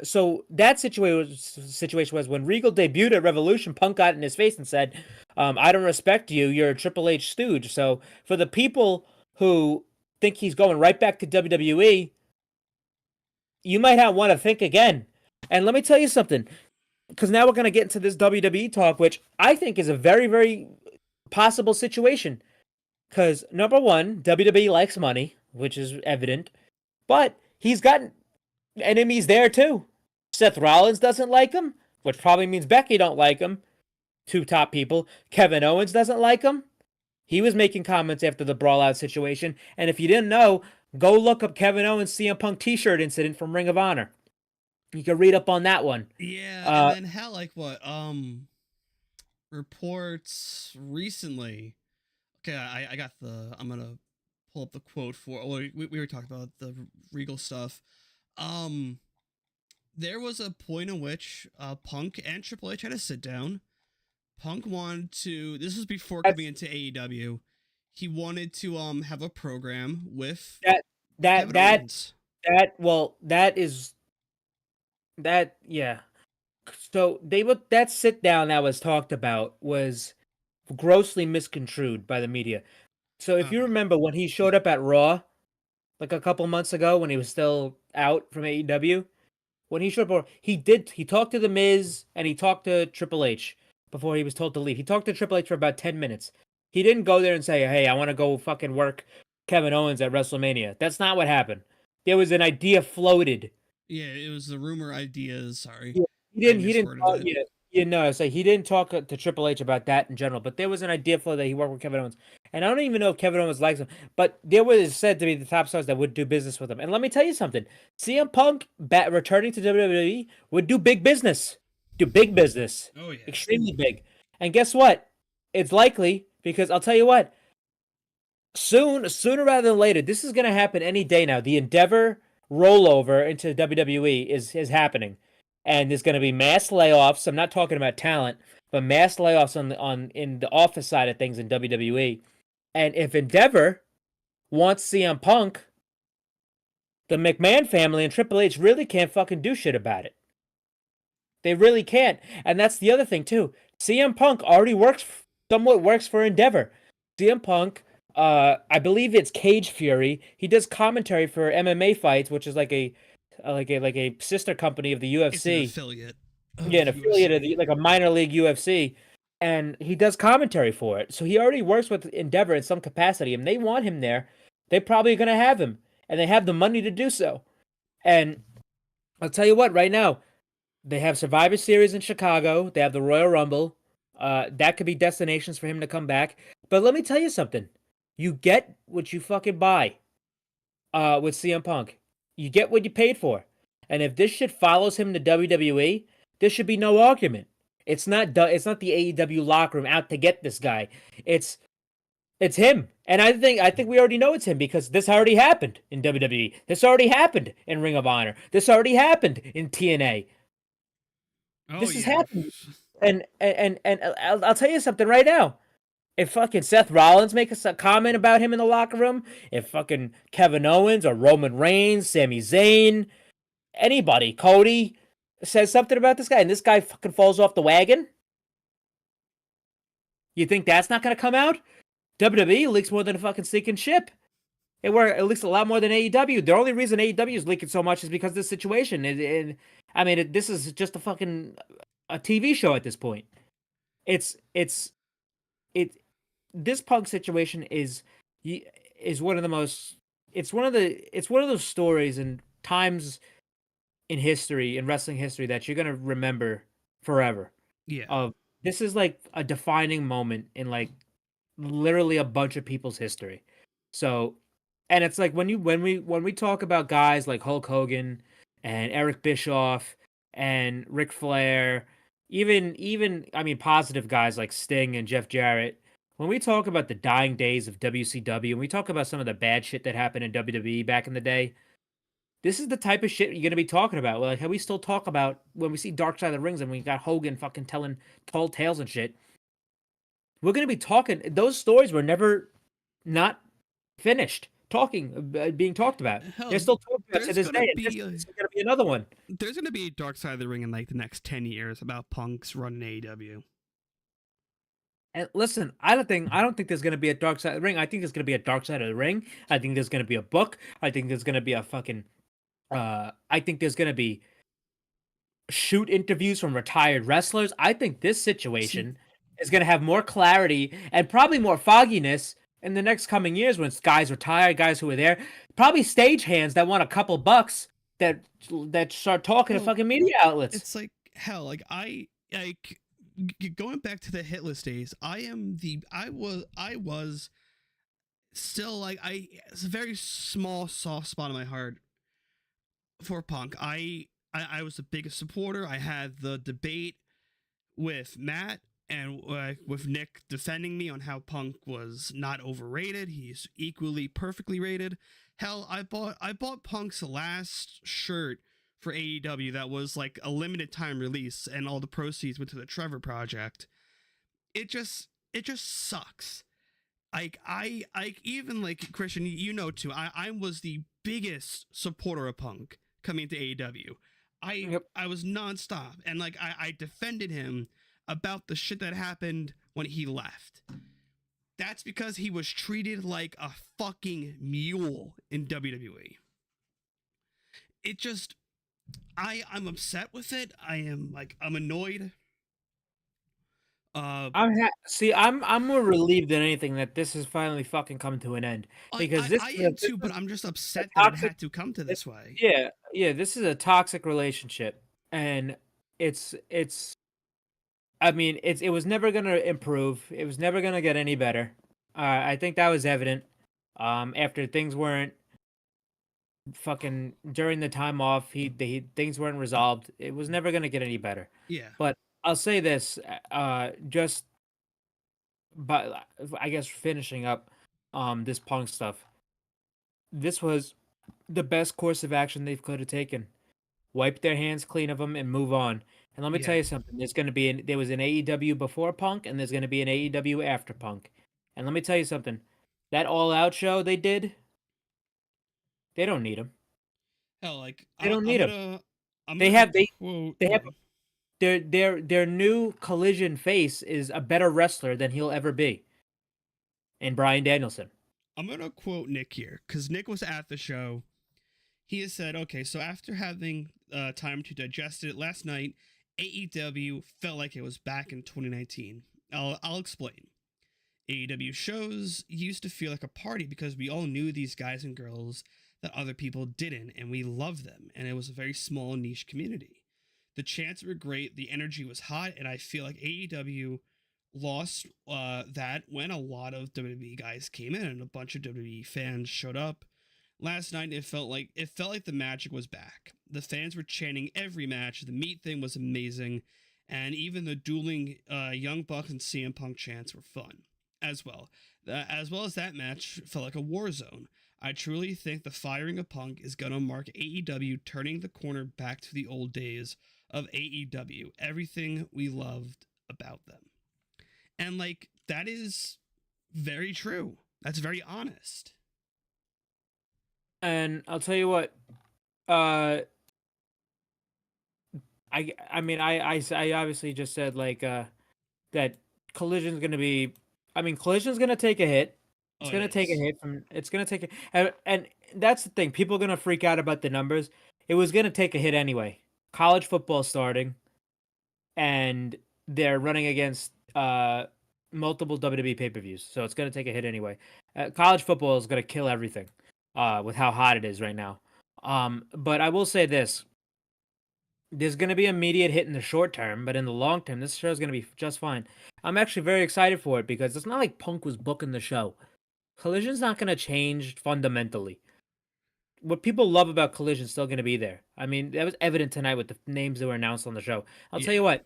so that situation was when Regal debuted at Revolution. Punk got in his face and said, "I don't respect you. You're a Triple H stooge." So for the people who think he's going right back to WWE, you might not want to think again, And let me tell you something, because now we're going to get into this WWE talk, which I think is a very, very possible situation. Because number one, WWE likes money, which is evident, but he's got enemies there too. Seth Rollins doesn't like him, which probably means Becky don't like him. Two top people. Kevin Owens doesn't like him. He was making comments after the Brawl Out situation. And if you didn't know, go look up Kevin Owens CM Punk t-shirt incident from Ring of Honor. You can read up on that one. Yeah, and then how, like, what, reports recently. Okay, I got I'm gonna pull up the quote for, we were talking about the Regal stuff. There was a point in which Punk and Triple H had to sit down. Punk wanted to, this was before coming into AEW. He wanted to have a program with yeah. So that sit down that was talked about was grossly misconstrued by the media. So if you remember when he showed up at Raw, like a couple months ago when he was still out from AEW, when he showed up, he talked to The Miz and he talked to Triple H before he was told to leave. He talked to Triple H for about 10 minutes. He didn't go there and say, hey, I want to go fucking work Kevin Owens at WrestleMania. That's not what happened. There was an idea floated. Yeah, it was the rumor ideas. Sorry. Yeah, he didn't talk, so he didn't talk to Triple H about that in general, but there was an idea flow that he worked with Kevin Owens. And I don't even know if Kevin Owens likes him, but there was said to be the top stars that would do business with him. And let me tell you something. CM Punk returning to WWE would do big business. Do big business. Oh, yeah. Extremely big. And guess what? It's likely, because I'll tell you what, sooner rather than later, this is going to happen any day now. The Endeavor rollover into WWE is happening. And there's going to be mass layoffs. I'm not talking about talent, but mass layoffs in the office side of things in WWE. And if Endeavor wants CM Punk, the McMahon family and Triple H really can't fucking do shit about it. They really can't. And that's the other thing too. CM Punk already works for Endeavor. CM Punk, I believe it's Cage Fury. He does commentary for MMA fights, which is like a sister company of the UFC. It's an affiliate. Yeah, an affiliate of like a minor league UFC. And he does commentary for it. So he already works with Endeavor in some capacity. And they want him there. They're probably going to have him. And they have the money to do so. And I'll tell you what, right now, they have Survivor Series in Chicago. They have the Royal Rumble. That could be destinations for him to come back. But let me tell you something. You get what you fucking buy with CM Punk. You get what you paid for. And if this shit follows him to WWE, there should be no argument. It's not the AEW locker room out to get this guy. It's him. And I think we already know it's him because this already happened in WWE. This already happened in Ring of Honor. This already happened in TNA. This has happened. And I'll tell you something right now. If fucking Seth Rollins makes a comment about him in the locker room, if fucking Kevin Owens or Roman Reigns, Sami Zayn, anybody, Cody, says something about this guy and this guy fucking falls off the wagon, you think that's not going to come out? WWE leaks more than a fucking sinking ship. It leaks a lot more than AEW. The only reason AEW is leaking so much is because of this situation. This is just a TV show at this point. This Punk situation is one of the most. It's one of those stories and times in history, in wrestling history, that you're gonna remember forever. Yeah. This is like a defining moment in like literally a bunch of people's history. So, and it's like when we talk about guys like Hulk Hogan and Eric Bischoff and Ric Flair, even positive guys like Sting and Jeff Jarrett. When we talk about the dying days of WCW and we talk about some of the bad shit that happened in WWE back in the day, this is the type of shit you're going to be talking about. Like how we still talk about when we see Dark Side of the Rings and we got Hogan fucking telling tall tales and shit. We're going to be talking. Those stories were never not finished being talked about. Hell, they're still talking about to this day. There's going to be another one. There's going to be a Dark Side of the Ring in like the next 10 years about Punk's run in AEW. And listen, I don't think there's going to be a Dark Side of the Ring. I think there's going to be a Dark Side of the Ring. I think there's going to be a book. I think there's going to be a fucking I think there's going to be shoot interviews from retired wrestlers. I think this situation is going to have more clarity and probably more fogginess in the next coming years when guys retire, guys who are there, probably stagehands that want a couple bucks that start talking to fucking media outlets. It's like hell. Like going back to the hit list days. I was still like it's a very small soft spot in my heart for Punk. I was the biggest supporter. I had the debate with Matt and with Nick defending me on how Punk was not overrated. He's equally perfectly rated. Hell, I bought Punk's last shirt for AEW that was like a limited time release, and all the proceeds went to the Trevor Project. It just sucks. Like I even like Christian, you know too. I was the biggest supporter of Punk coming into AEW. I was nonstop, and like I defended him about the shit that happened when he left. That's because he was treated like a fucking mule in WWE. It just, I'm upset with it. I'm annoyed. I'm more relieved than anything that this is finally fucking coming to an end, because I am too, but I'm just upset that it had to come to this way. Yeah, this is a toxic relationship, and it was never gonna improve. It was never gonna get any better. I think that was evident. After things weren't fucking during the time off, things weren't resolved. It was never gonna get any better. Yeah. But I'll say this, but I guess finishing up this Punk stuff. This was the best course of action they could have taken. Wipe their hands clean of them and move on. And let me tell you something. There was an AEW before Punk, and there's gonna be an AEW after Punk. And let me tell you something. That All Out show they did, they don't need him. Hell, like they don't need him. They have their new Collision face is a better wrestler than he'll ever be. And Bryan Danielson. I'm gonna quote Nick here, because Nick was at the show. He has said, okay, so after having time to digest it last night, AEW felt like it was back in 2019. I'll explain. AEW shows used to feel like a party because we all knew these guys and girls that other people didn't, and we loved them, and it was a very small niche community. The chants were great, the energy was hot, and I feel like AEW lost that when a lot of WWE guys came in and a bunch of WWE fans showed up. Last night, it felt like the magic was back. The fans were chanting every match. The meat thing was amazing, and even the dueling Young Bucks and CM Punk chants were fun as well. As well as that match felt like a war zone. I truly think the firing of Punk is going to mark AEW turning the corner back to the old days of AEW. Everything we loved about them. And like, that is very true. That's very honest. And I'll tell you what, I obviously just said like that Collision's gonna be. Collision's gonna take a hit. It's gonna take a hit from. It's gonna take a, and that's the thing. People are gonna freak out about the numbers. It was gonna take a hit anyway. College football starting, and they're running against multiple WWE pay-per-views, so it's gonna take a hit anyway. College football is gonna kill everything. With how hot it is right now. But I will say this. There's going to be immediate hit in the short term, but in the long term, this show is going to be just fine. I'm actually very excited for it because it's not like Punk was booking the show. Collision's not going to change fundamentally. What people love about Collision is still going to be there. I mean, that was evident tonight with the names that were announced on the show. I'll tell you what.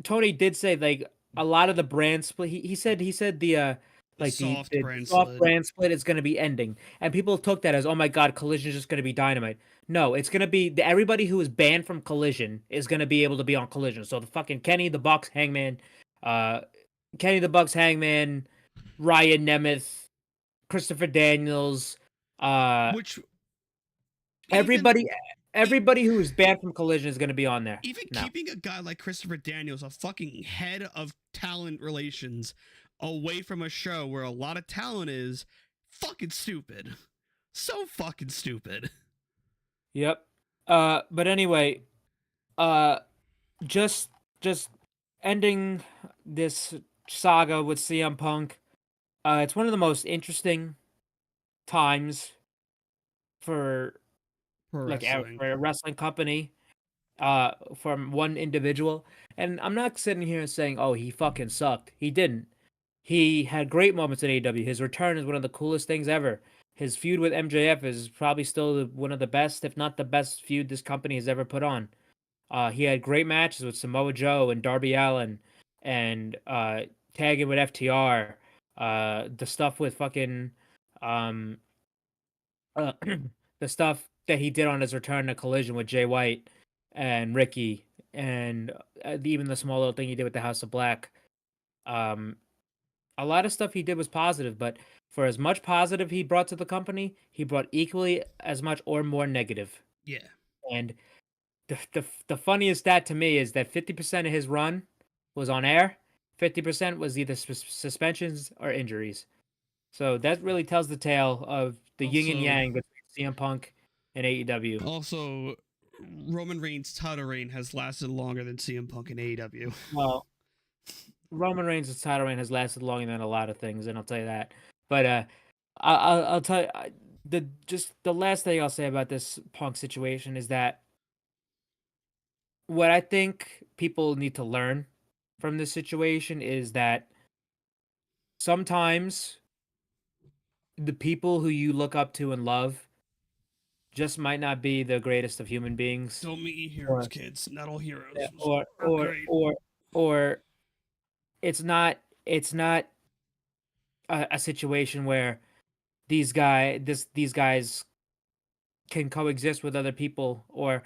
Tony did say like a lot of the brand split. He said the like the soft brand split is going to be ending, and people took that as, oh my god, Collision is just going to be Dynamite. No, it's going to be everybody who is banned from Collision is going to be able to be on Collision. So the fucking Kenny the Bucks Hangman, Ryan Nemeth, Christopher Daniels, everybody who is banned from Collision is going to be on there. Even keeping a guy like Christopher Daniels, a fucking head of talent relations, away from a show where a lot of talent is fucking stupid. So fucking stupid. Yep. But anyway, uh, just just ending this saga with CM Punk. It's one of the most interesting times for Pro like wrestling. for a wrestling company, from one individual. And I'm not sitting here saying, "Oh, he fucking sucked." He didn't. He had great moments in AEW. His return is one of the coolest things ever. His feud with MJF is probably still one of the best, if not the best feud this company has ever put on. He had great matches with Samoa Joe and Darby Allin, and tagging with FTR. The stuff with fucking um, uh, the stuff that he did on his return to Collision with Jay White and Ricky, and even the small little thing he did with the House of Black. Um, a lot of stuff he did was positive, but for as much positive he brought to the company, he brought equally as much or more negative. Yeah. And the funniest stat to me is that 50% of his run was on air, 50% was either suspensions or injuries. So that really tells the tale of the yin and Also- yang between CM Punk and AEW. Also, Roman Reigns' title reign has lasted longer than CM Punk in AEW. Well, Roman Reigns' title reign has lasted longer than a lot of things, and I'll tell you that. But I'll tell you, the last thing I'll say about this Punk situation is that what I think people need to learn from this situation is that sometimes the people who you look up to and love just might not be the greatest of human beings. Don't meet your heroes, kids. Not all heroes. Yeah, are great. or it's not a situation where these guys can coexist with other people or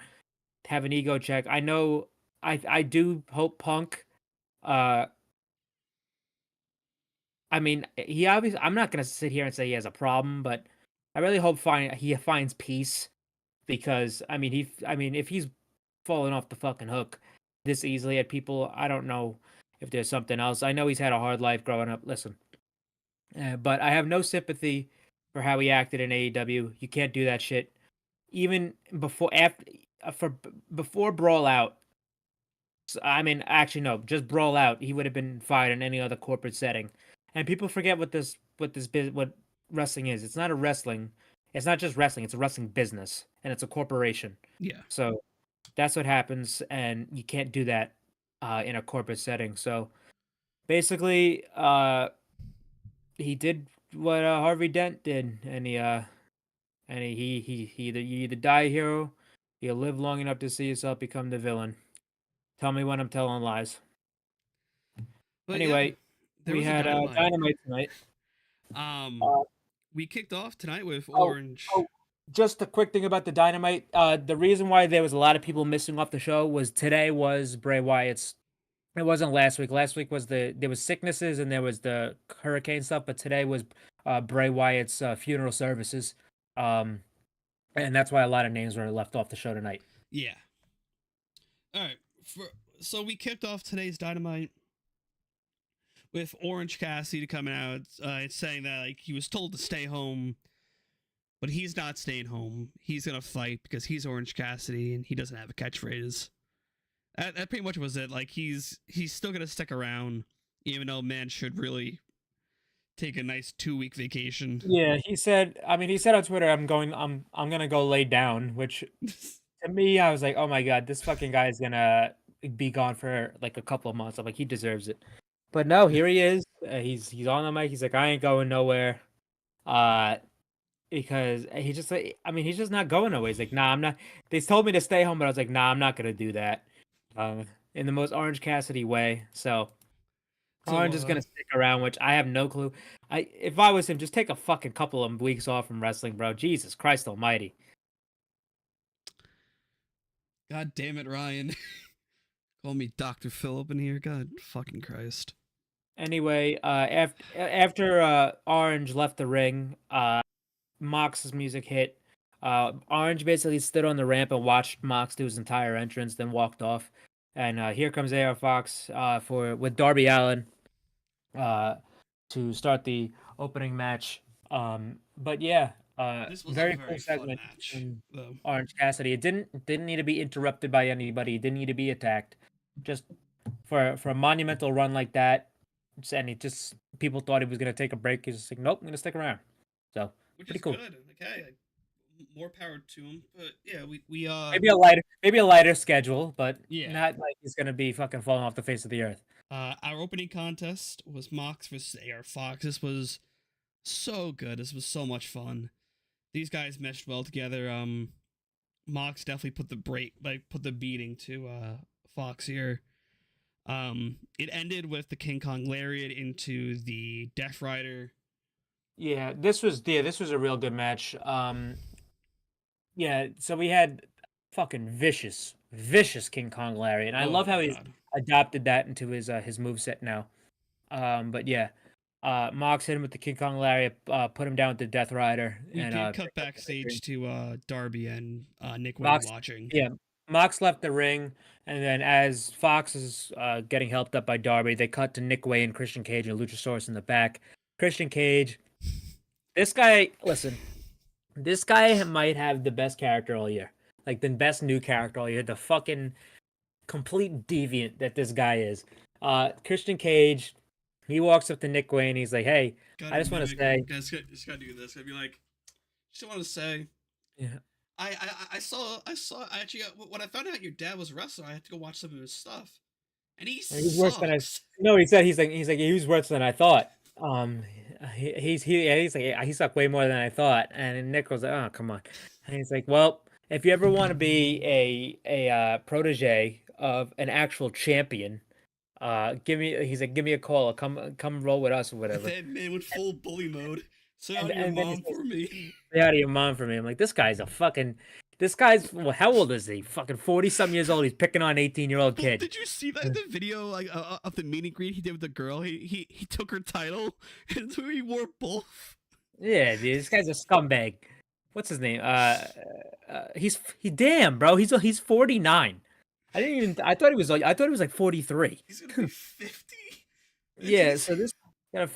have an ego check. I know I do hope Punk I mean, he obviously I'm not going to sit here and say he has a problem, but I really hope he finds peace because I mean, if he's falling off the fucking hook this easily at people, I don't know if there's something else. I know he's had a hard life growing up. Listen, but I have no sympathy for how he acted in AEW. You can't do that shit. Even before Brawl Out. I mean, actually, no, just Brawl Out. He would have been fired in any other corporate setting. And people forget what wrestling is. It's not a wrestling. It's not just wrestling. It's a wrestling business, and it's a corporation. Yeah. So that's what happens, and you can't do that in a corporate setting. So basically, he did what Harvey Dent did, and he either you either die a hero, you live long enough to see yourself become the villain. Tell me when I'm telling lies. But Anyway, there we was a had Dynamite. Dynamite tonight. We kicked off tonight with Orange. Just a quick thing about the Dynamite. The reason why there was a lot of people missing off the show was today was Bray Wyatt's. It wasn't last week. Last week was there was sicknesses and there was the hurricane stuff, but today was Bray Wyatt's funeral services. And that's why a lot of names were left off the show tonight. Yeah. All right. So we kicked off today's Dynamite with Orange Cassidy coming out, saying that like he was told to stay home, but he's not staying home. He's gonna fight because he's Orange Cassidy and he doesn't have a catchphrase. That pretty much was it. Like he's still gonna stick around, even though man should really take a nice 2-week vacation. Yeah, he said. I mean, he said on Twitter, I'm gonna go lay down," which to me, I was like, "Oh my god, this fucking guy is gonna be gone for like a couple of months." I'm like, he deserves it. But no, here he is. He's on the mic. He's like, "I ain't going nowhere," because he just like, I mean, he's just not going nowhere. He's like, "Nah, I'm not." They told me to stay home, but I was like, "Nah, I'm not gonna do that." In the most Orange Cassidy way. So Orange is gonna stick around, which I have no clue. If I was him, just take a fucking couple of weeks off from wrestling, bro. Jesus Christ Almighty. God damn it, Ryan. Call me Dr. Phillip in here. God fucking Christ. Anyway, after Orange left the ring, Mox's music hit. Orange basically stood on the ramp and watched Mox do his entire entrance, then walked off. And here comes AR Fox with Darby Allin to start the opening match. But yeah, This was Very a cool very fun segment match, from though. Orange Cassidy. It didn't need to be interrupted by anybody. It didn't need to be attacked. Just for a monumental run like that, and it just people thought he was gonna take a break. He's just like, nope, I'm gonna stick around. So Which pretty is cool. good. Okay, more power to him. But yeah, we Maybe a lighter schedule, but Yeah. not like he's gonna be fucking falling off the face of the earth. Our opening contest was Mox versus AR Fox. This was so good. This was so much fun. These guys meshed well together. Mox definitely put the beating to Fox here. It ended with the King Kong lariat into the Death Rider. Yeah, this was a real good match. Yeah, so we had fucking vicious King Kong Larry, and I Oh love how my he's God. adopted that into his moveset now. But yeah, Mox hit him with the King Kong Larry, put him down with the Death Rider, We and did cut picked up the backstage victory. to Darby and Nick Wayne Mox, watching. yeah, Mox left the ring, and then as Fox is getting helped up by Darby, they cut to Nick Wayne, Christian Cage, and Luchasaurus in the back. Christian Cage, this guy, listen, this guy might have the best character all year, like the best new character all year. The fucking complete deviant that this guy is. Christian Cage, he walks up to Nick Wayne. He's like, "Hey, I just want to say, just gotta do this. I'd be like, just want to say, yeah, I saw actually when I found out your dad was a wrestler, I had to go watch some of his stuff, and he he's worse than I." sucks. No, he said he's like he was worse than I thought. He's like he sucked way more than I thought. And Nick was like, "Oh, come on," and he's like, "Well, if you ever want to be a protege of an actual champion, give me a call. Or come roll with us or whatever." That man went full bully mode. Say out your And then he mom says, for me. "Stay out of your mom for me." I'm like, this guy's well, how old is he? Fucking 40-some years old. He's picking on 18-year-old Well, kid. did you see that in the video like of the meet and greet he did with the girl? He took her title and so he wore both. Yeah, dude, this guy's a scumbag. What's his name? Damn, bro. He's 49. I thought he was like 43. He's gonna be 50. Yeah, so this you got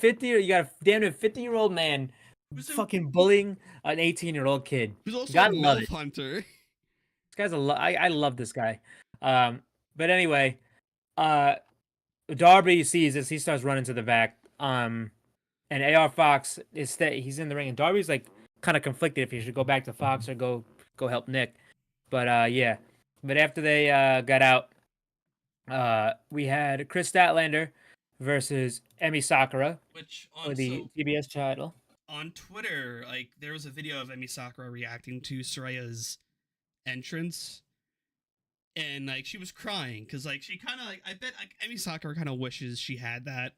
a damn near 50-year-old man Who's a- fucking bullying an 18-year-old kid. Who's also Gotta a love MILF it. hunter. This guy's I love this guy. But anyway, Darby sees this. He starts running to the back. And AR Fox he's in the ring, and Darby's like kind of conflicted if he should go back to Fox or go help Nick. But yeah. But after they got out, we had Chris Statlander versus Emi Sakura Which for the TBS title. on Twitter, like there was a video of Emi Sakura reacting to Soraya's entrance, and like she was crying because like she kind of like I bet like Emi Sakura kind of wishes she had that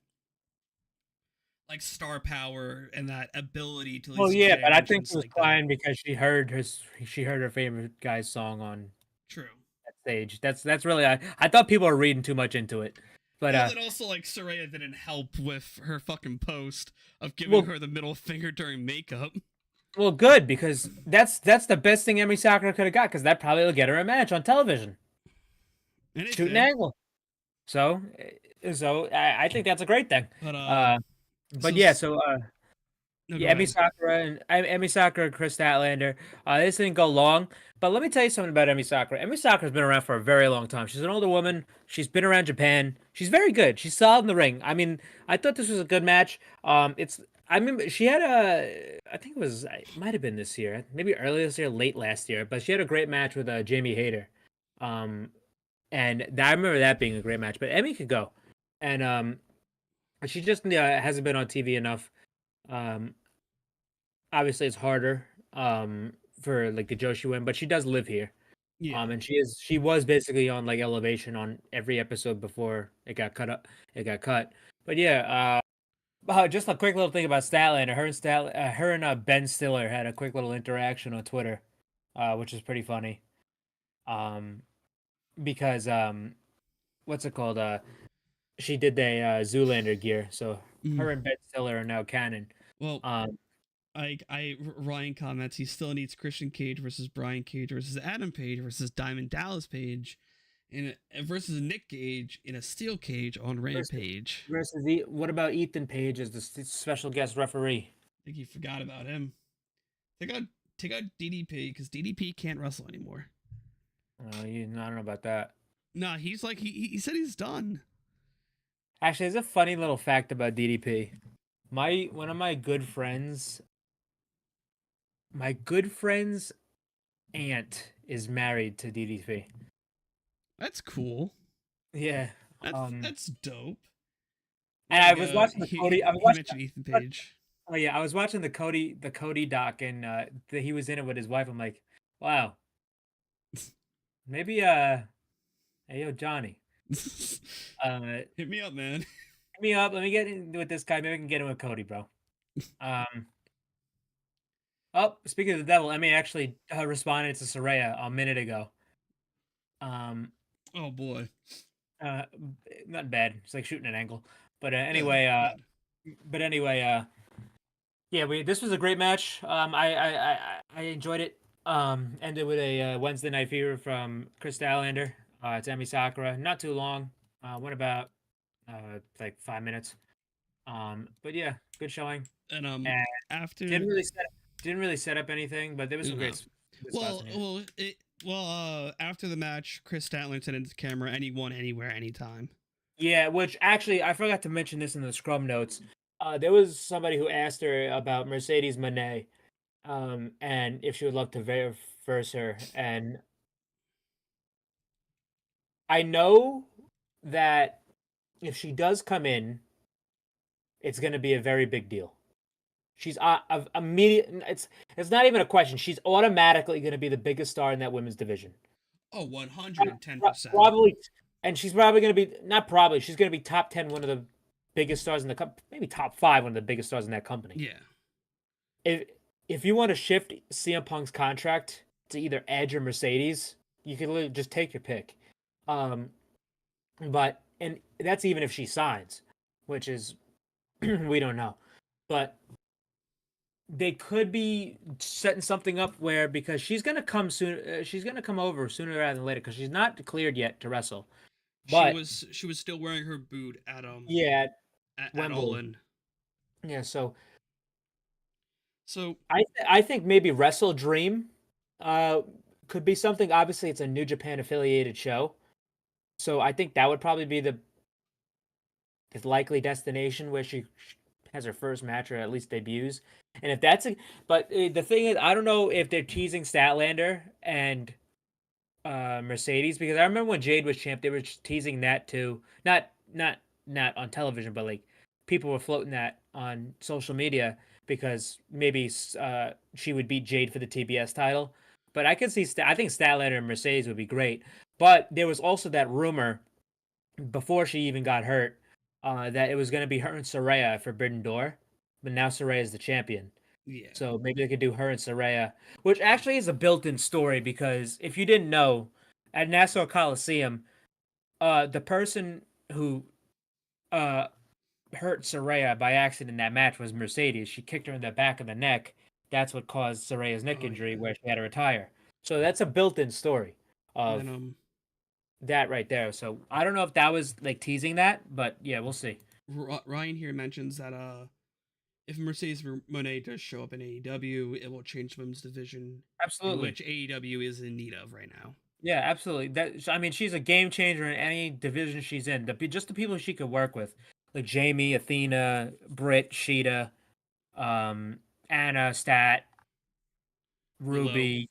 like star power and that ability to. Well, yeah, but I think she was like crying because she heard her favorite guy's song on True. that stage. That's really I thought people were reading too much into it. But Well, then also like Soraya didn't help with her fucking post of giving her the middle finger during makeup. Well, good, because that's the best thing Emi Sakura could have got, because that probably will get her a match on television. And Shoot an angle. So I think that's a great thing. Emi Sakura and Chris Statlander. This didn't go long, but let me tell you something about Emi Sakura. Emi Sakura's been around for a very long time. She's an older woman. She's been around Japan. She's very good. She's solid in the ring. I mean, I thought this was a good match. I remember she had I think it might have been this year, maybe early this year, late last year, but she had a great match with Jamie Hayter. And I remember that being a great match. But Emi could go, and she just hasn't been on TV enough. Obviously it's harder for like the Joshi win, but she does live here. Yeah. And she was basically on like Elevation on every episode before it got cut. But yeah, just a quick little thing about Statlander. Her and Ben Stiller had a quick little interaction on Twitter, which is pretty funny. Because what's it called? She did the Zoolander gear, so her and Ben Stiller are now canon. Well, Ryan comments he still needs Christian Cage versus Brian Cage versus Adam Page versus Diamond Dallas Page, versus Nick Cage in a steel cage on Rampage. What about Ethan Page as the special guest referee? I think you forgot about him. Take out DDP because DDP can't wrestle anymore. Oh, I don't know about that. Nah, he's like he said he's done. Actually, there's a funny little fact about DDP. One of my good friends' aunt is married to DDP. That's cool. Yeah. That's dope. And I was watching the Cody. I was watching mentioned Ethan Page. Oh yeah, I was watching the Cody doc, and he was in it with his wife. I'm like, wow. Maybe hey yo Johnny, Hit me up, man. hit me up. Let me get in with this guy. Maybe I can get in with Cody, bro. Oh, speaking of the devil, I mean, actually responded to Saraya a minute ago. Oh boy. Not bad. It's like shooting an angle. But Good. anyway, yeah, this was a great match. I enjoyed it. Ended with a Wednesday Night Fever from Chris Statlander, Tammy Sakura. Not too long. Went about like 5 minutes. But yeah, good showing. And after didn't really set up anything, but there was some great spots in it. After the match, Chris Statler said into the camera, anyone, anywhere, anytime. Yeah, which actually I forgot to mention this in the scrum notes. There was somebody who asked her about Mercedes Moné, and if she would love to verse her. And I know that if she does come in, it's going to be a very big deal. She's immediate. It's not even a question. She's automatically going to be the biggest star in that women's division. Oh, 110%. Probably, and she's probably going to be not probably. She's going to be top 10, one of the biggest stars in the company. Maybe top 5, one of the biggest stars in that company. Yeah. If you want to shift CM Punk's contract to either Edge or Mercedes, you can literally just take your pick. But and that's even if she signs, which is we don't know. But they could be setting something up where, because she's gonna come soon, she's gonna come over sooner rather than later because she's not cleared yet to wrestle. But she was still wearing her boot at at Wembley. Yeah, so So I think maybe Wrestle Dream could be something. Obviously, it's a New Japan affiliated show, so I think that would probably be the likely destination where she has her first match or at least debuts. And if that's but the thing is, I don't know if they're teasing Statlander and Mercedes, because I remember when Jade was champ, they were teasing that too. Not on television, but like people were floating that on social media because maybe she would beat Jade for the TBS title. But I could see I think Statlander and Mercedes would be great. But there was also that rumor before she even got hurt that it was going to be her and Saraya at Forbidden Door, but now Saraya is the champion. yeah. So maybe they could do her and Saraya, which actually is a built-in story, because if you didn't know, at Nassau Coliseum, the person who hurt Saraya by accident in that match was Mercedes. She kicked her in the back of the neck. That's what caused Saraya's neck injury, where she had to retire. So that's a built-in story of that right there. So I don't know if that was like teasing that, but yeah, we'll see. Ryan here mentions that if Mercedes Moné does show up in AEW, it will change the women's division. Absolutely. Which AEW is in need of right now. Yeah, absolutely. I mean, she's a game changer in any division she's in. Just the people she could work with, like Jamie, Athena, Britt, Sheeta, Anna, Stat, Ruby,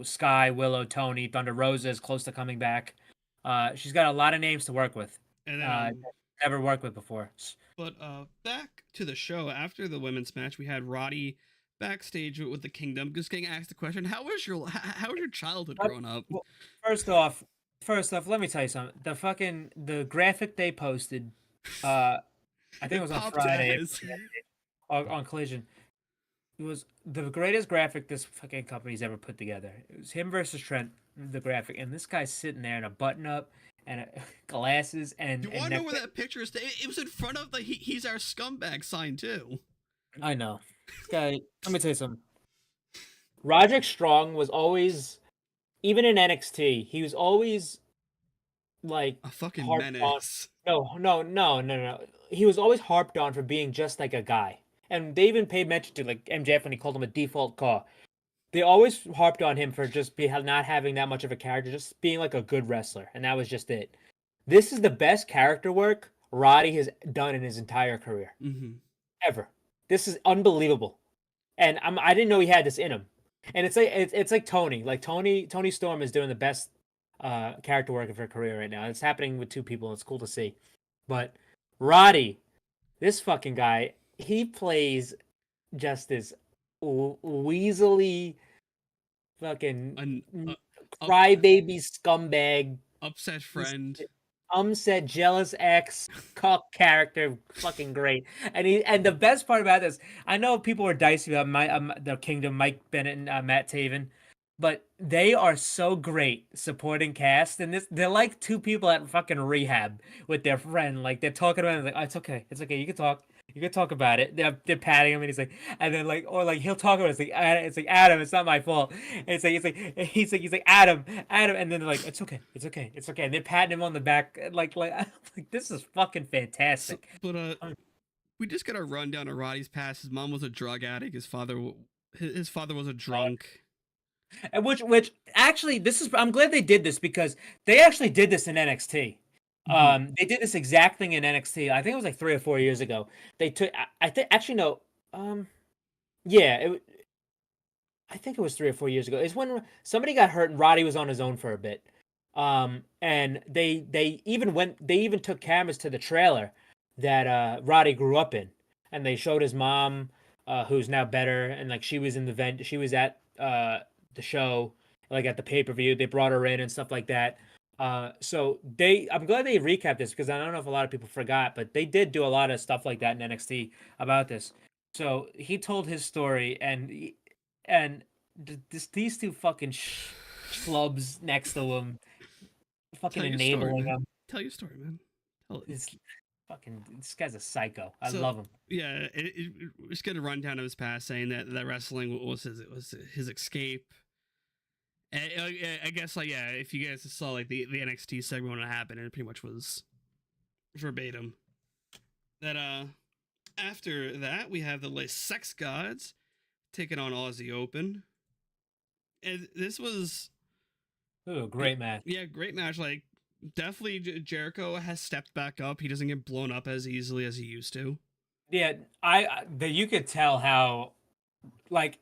Sky, Willow, Tony, Thunder Rosa is close to coming back. She's got a lot of names to work with. And then, never worked with before. But back to the show, after the women's match, we had Roddy backstage with the Kingdom, just getting asked the question, how was your childhood growing up? Well, first off, let me tell you something. The graphic they posted, I think it was on Friday on Collision. It was the greatest graphic this fucking company's ever put together. It was him versus Trent, the graphic, and this guy's sitting there in a button-up and glasses and. You want to know where that picture is? It was in front of the "He's Our Scumbag" sign too. I know. This guy. Let me tell you something. Roderick Strong was always, even in NXT, he was always like a fucking menace. No. He was always harped on for being just like a guy. and they even paid mention to like MJF when he called him a default call. They always harped on him for just not having that much of a character, just being like a good wrestler, and that was just it. This is the best character work Roddy has done in his entire career, ever. This is unbelievable, and I didn't know he had this in him. And it's like Tony, Tony Storm is doing the best character work of her career right now. It's happening with two people. And it's cool to see, but Roddy, this fucking guy, he plays just this weaselly fucking crybaby scumbag, upset friend, jealous ex, cock character, fucking great. And the best part about this, I know people were dicey about the Kingdom, Mike Bennett and Matt Taven, but they are so great supporting cast. And they're like two people at fucking rehab with their friend. Like they're talking about it, like, oh, it's okay, you can talk. You can talk about it. They're patting him, and he's like, and then he'll talk about it. It's like Adam, it's not my fault. And he's like Adam, and then they're like, it's okay. And they're patting him on the back, like this is fucking fantastic. So, but we just got a rundown of Roddy's past. His mom was a drug addict. His father was a drunk. And which actually, I'm glad they did this because they actually did this in NXT. They did this exact thing in NXT. I think it was like 3 or 4 years ago. They took, I think, actually no, yeah, I think it was 3 or 4 years ago. It's when somebody got hurt and Roddy was on his own for a bit. And they even took cameras to the trailer that Roddy grew up in, and they showed his mom, who's now better, and like she was in the event, she was at the show, like at the pay-per-view. They brought her in and stuff like that. So I'm glad they recapped this because I don't know if a lot of people forgot, but they did do a lot of stuff like that in NXT about this. So he told his story, and these two fucking schlubs next to him, fucking enabling him. Tell your story, man. This guy's a psycho. I love him. Yeah, just get a rundown of his past, saying that wrestling was his escape. I guess, like, yeah, if you guys saw like the NXT segment when it happened, it pretty much was verbatim. That after that we have the Les Sex Gods taking on Aussie Open, and this was a great match. Yeah, great match. Like, definitely Jericho has stepped back up. He doesn't get blown up as easily as he used to. Yeah, you could tell how, like,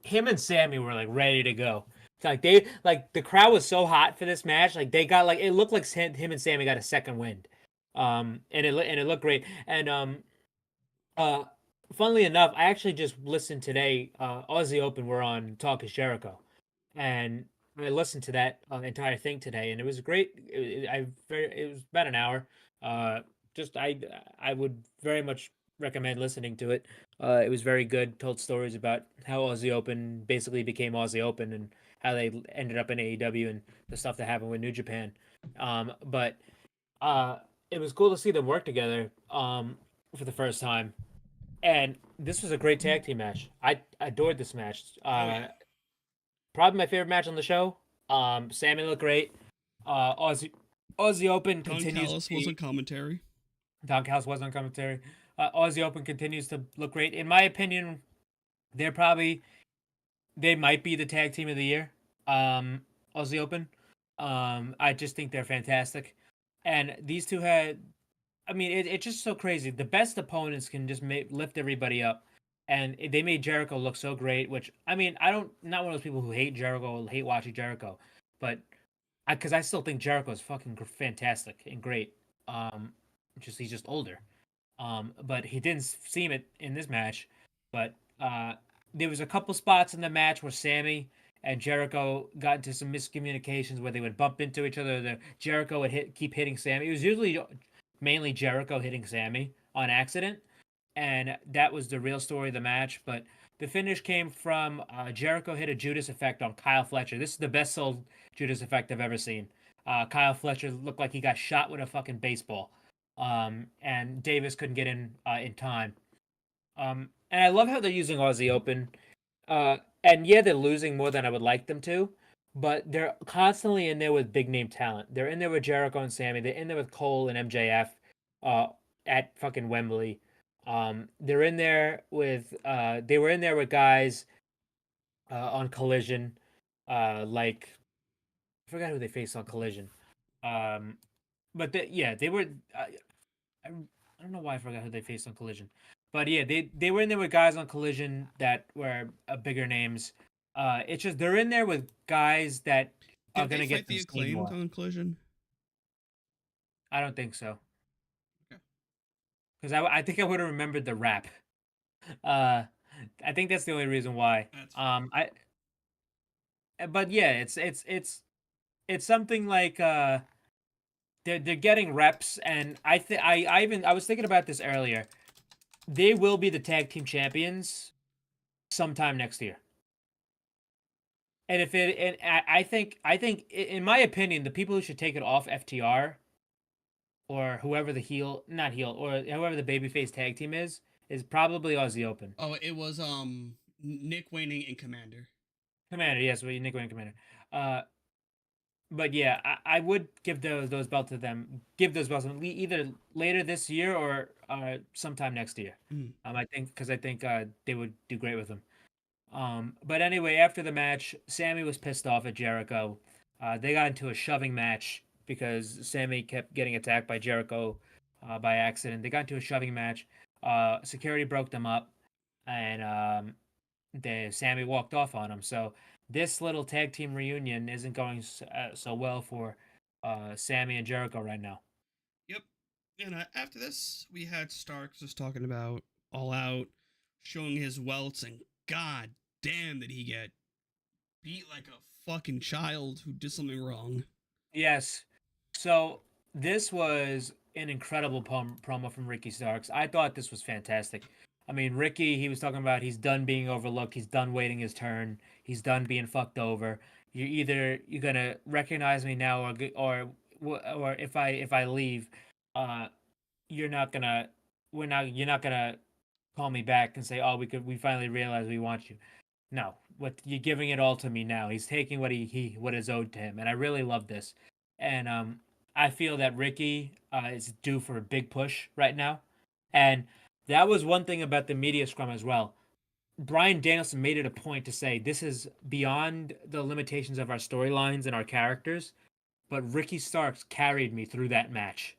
him and Sammy were like ready to go. Like the crowd was so hot for this match. Like they got it looked like him and Sammy got a second wind. And it looked great. And funnily enough, I actually just listened today. Aussie Open were on Talk Is Jericho, and I listened to that entire thing today, and it was great. It was about an hour. I would very much recommend listening to it. It was very good. Told stories about how Aussie Open basically became Aussie Open and how they ended up in AEW and the stuff that happened with New Japan. But it was cool to see them work together for the first time. And this was a great tag team match. I adored this match. Probably my favorite match on the show. Sammy looked great. Aussie Open continues. Don Callis was on commentary. Don Callis was on commentary. Aussie Open continues to look great. In my opinion, they might be the tag team of the year. Aussie Open. I just think they're fantastic. And these two had, I mean, it's just so crazy. The best opponents can just lift everybody up. And they made Jericho look so great, which, I mean, not one of those people who hate Jericho or hate watching Jericho, but because I still think Jericho is fucking fantastic and great. He's just older. But he didn't seem it in this match. But there was a couple spots in the match where Sammy and Jericho got into some miscommunications where they would bump into each other. Jericho would keep hitting Sammy. It was usually mainly Jericho hitting Sammy on accident. And that was the real story of the match. But the finish came from Jericho hit a Judas effect on Kyle Fletcher. This is the best sold Judas effect I've ever seen. Kyle Fletcher looked like he got shot with a fucking baseball. And Davis couldn't get in time. And I love how they're using Aussie Open. And yeah, they're losing more than I would like them to. But they're constantly in there with big name talent. They're in there with Jericho and Sammy. They're in there with Cole and MJF at fucking Wembley. They're in there with they were in there with guys on Collision, like I forgot who they faced on Collision. But yeah, they were. I don't know why I forgot who they faced on Collision, but yeah, they were in there with guys on Collision that were bigger names. It's just they're in there with guys that are Did they gonna get fight the them seen Acclaimed more. on Collision? I don't think so, Okay. because I think I would have remembered the rap. Uh, I think that's the only reason why. That's I but yeah, it's something like they're getting reps, and I was thinking about this earlier. They will be the tag team champions sometime next year. And if it and I think in my opinion, the people who should take it off FTR or whoever the heel, not heel, or whoever the babyface tag team is probably Aussie Open. Oh, it was Nick Wayne and Commander. Commander, yes, well, Nick Wayne Commander. Uh, but yeah, I would give those belts to them. Give those belts to them either later this year or sometime next year. I think because I think they would do great with them. But anyway, after the match, Sammy was pissed off at Jericho. They got into a shoving match because Sammy kept getting attacked by Jericho by accident. They got into a shoving match. Security broke them up, and Sammy walked off on him. So this little tag team reunion isn't going so well for Sammy and Jericho right now. Yep. And after this, we had Starks just talking about All Out, showing his welts, and god damn did he get beat like a fucking child who did something wrong. Yes. So this was an incredible promo from Ricky Starks. I thought this was fantastic. I mean, Ricky, he was talking about he's done being overlooked. He's done waiting his turn. He's done being fucked over. You're gonna recognize me now, or if I leave, uh, you're not gonna you're not gonna call me back and say, oh, we finally realized we want you. No, what you're giving it all to me now. He's taking what is owed to him, and I really love this. And I feel that Ricky is due for a big push right now, and that was one thing about the media scrum as well. Brian Danielson made it a point to say this is beyond the limitations of our storylines and our characters, but Ricky Starks carried me through that match.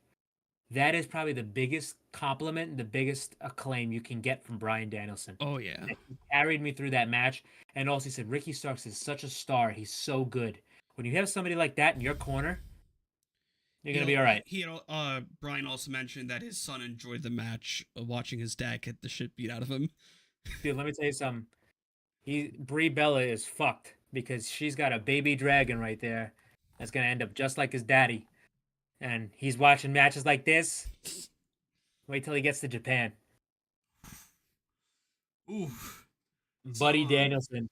That is probably the biggest compliment and the biggest acclaim you can get from Brian Danielson. Oh yeah. He carried me through that match, and also he said Ricky Starks is such a star. He's so good. When you have somebody like that in your corner, you're gonna be all right. Brian also mentioned that his son enjoyed the match, watching his dad get the shit beat out of him. Dude, let me tell you something. Brie Bella is fucked because she's got a baby dragon right there that's gonna end up just like his daddy, and he's watching matches like this. Wait till he gets to Japan. Ooh. Buddy Danielson.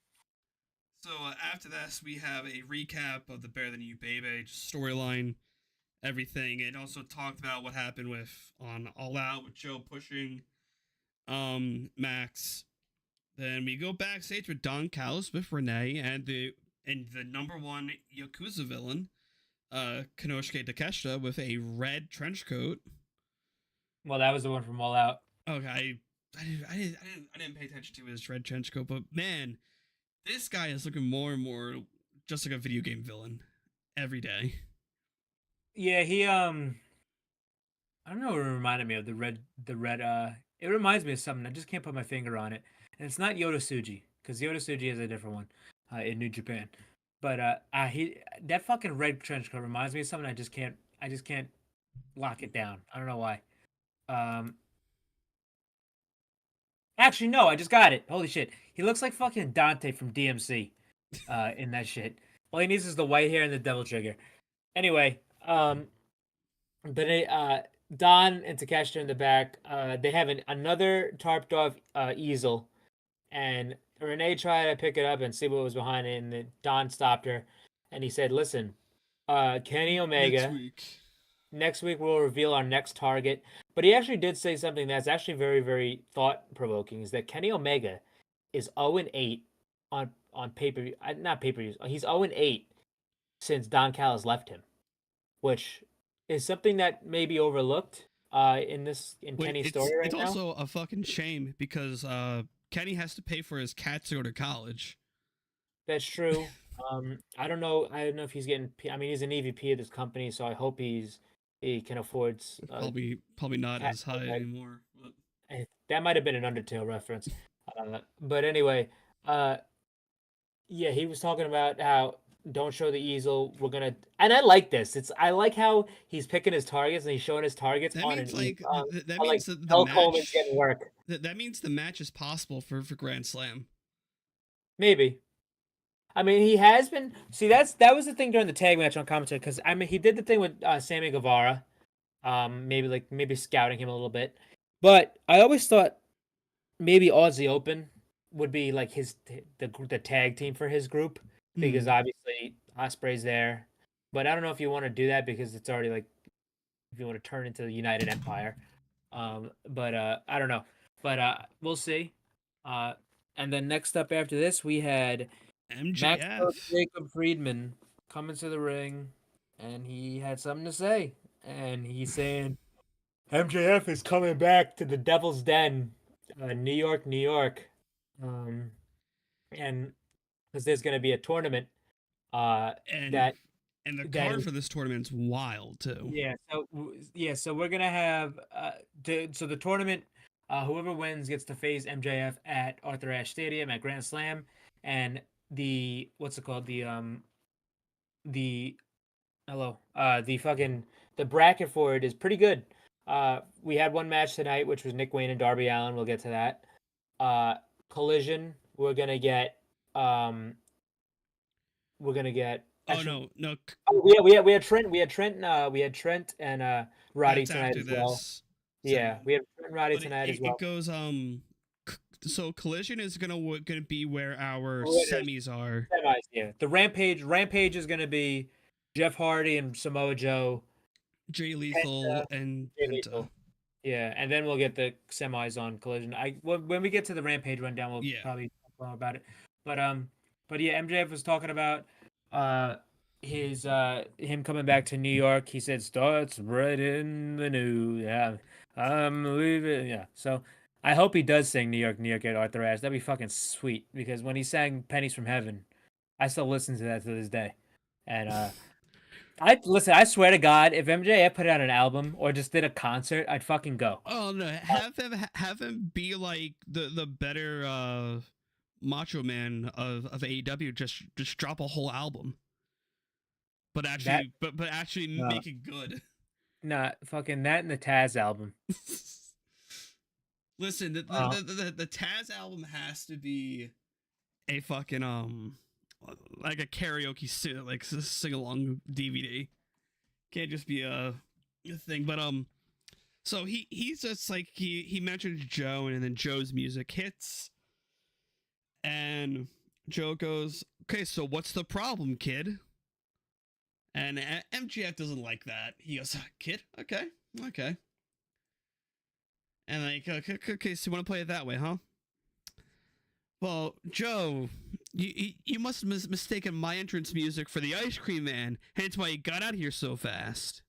So after this, we have a recap of the Better Than You Baby storyline, everything. It also talked about what happened on All Out with Joe pushing Max. Then we go backstage with Don Callis with Renee and the number one Yakuza villain, Konosuke Takeshita, with a red trench coat. Well, that was the one from All Out. Okay, I didn't pay attention to his red trench coat, but man, this guy is looking more and more just like a video game villain every day. Yeah, he I don't know what it reminded me of the red it reminds me of something. I just can't put my finger on it. And it's not Yoda Tsuji, because Yoda Tsuji is a different one in New Japan. But that fucking red trench coat reminds me of something. I just can't lock it down. I don't know why. Actually, no, I just got it. Holy shit. He looks like fucking Dante from DMC in that shit. All he needs is the white hair and the devil trigger. Anyway, but Don and Takeshita in the back, they have another tarped off easel, and Renee tried to pick it up and see what was behind it, and Don stopped her, and he said, listen, Kenny Omega, next week we'll reveal our next target. But he actually did say something that's actually very, very thought-provoking, is that Kenny Omega is 0-8 on pay-per-view, not pay-per-views, he's 0-8 since Don Callis left him, which is something that may be overlooked. in Kenny's story right it's now. also a fucking shame because Kenny has to pay for his cats to go to college. That's true. I don't know. I don't know if he's getting. I mean, he's an EVP of this company, so I hope he can afford. Probably not cat- as high anymore. But... That might have been an Undertale reference. But anyway, yeah, he was talking about how don't show the easel. We're gonna, and I like this. I like how he's picking his targets and he's showing his targets That on means an like that on, means the Hulk Hogan's match. getting work. That means the match is possible for Grand Slam. Maybe. I mean, he has been. See, that was the thing during the tag match on commentary because I mean, he did the thing with Sammy Guevara, maybe scouting him a little bit, but I always thought maybe Aussie Open would be like the tag team for his group because obviously Ospreay's there, but I don't know if you want to do that because it's already like if you want to turn into the United Empire, but I don't know, but we'll see, and then next up after this we had. MJF. Jacob Friedman coming to the ring, and he had something to say. And he's saying MJF is coming back to the Devil's Den, New York, New York, and because there's going to be a tournament, And that the that card is- for this tournament's wild too. so we're gonna have so the tournament, whoever wins gets to face MJF at Arthur Ashe Stadium at Grand Slam, and the what's it called the the bracket for it is pretty good. We had one match tonight, which was Nick Wayne and Darby Allin. We'll get to that. Collision. We're gonna get. Actually, No. Oh, we had Trent. We had Trent and Roddy That's tonight after as well. this. Yeah, we have Trent and Roddy But tonight as well. It goes so Collision is gonna be where our Oh, it is. semis are. Semis, yeah. The Rampage is gonna be Jeff Hardy and Samoa Joe. Jay Lethal and Jay Penta. Lethal. Yeah, and then we'll get the semis on Collision. When we get to the Rampage rundown, we'll probably talk more about it. But yeah, MJF was talking about him coming back to New York. He said starts right in the new. Yeah, I'm leaving. Yeah, so I hope he does sing New York, New York at Arthur Ashe. That'd be fucking sweet because when he sang Pennies from Heaven, I still listen to that to this day. And I swear to God, if MJF put out an album or just did a concert, I'd fucking go. Oh no, have him be like the better Macho Man of AEW. Just drop a whole album, but actually make it good. Nah, fucking that and the Taz album. Listen, the Taz album has to be a fucking like a karaoke sing along DVD. Can't just be a thing. But so he's just like he mentioned Joe, and then Joe's music hits, and Joe goes, "Okay, so what's the problem, kid?" And MJF doesn't like that. He goes, "Kid, okay." And like, okay, so you want to play it that way, huh? Well, Joe, you must have mistaken my entrance music for the Ice Cream Man, hence why you got out here so fast.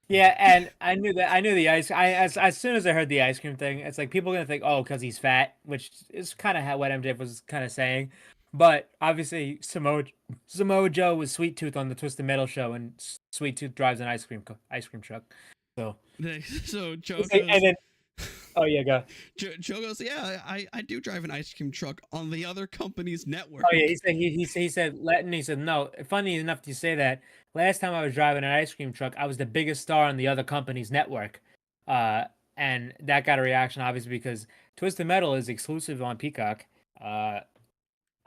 Yeah, and I knew the ice. As soon as I heard the ice cream thing, it's like people are gonna think, oh, because he's fat, which is kind of what MJF was kind of saying. But obviously, Samoa Joe was Sweet Tooth on the Twisted Metal show, and Sweet Tooth drives an ice cream truck. So Joe goes, and then, oh yeah, go. Joe goes, yeah, I do drive an ice cream truck on the other company's network. Oh yeah, he said no. Funny enough, you say that. Last time I was driving an ice cream truck, I was the biggest star on the other company's network, and that got a reaction obviously because Twisted Metal is exclusive on Peacock.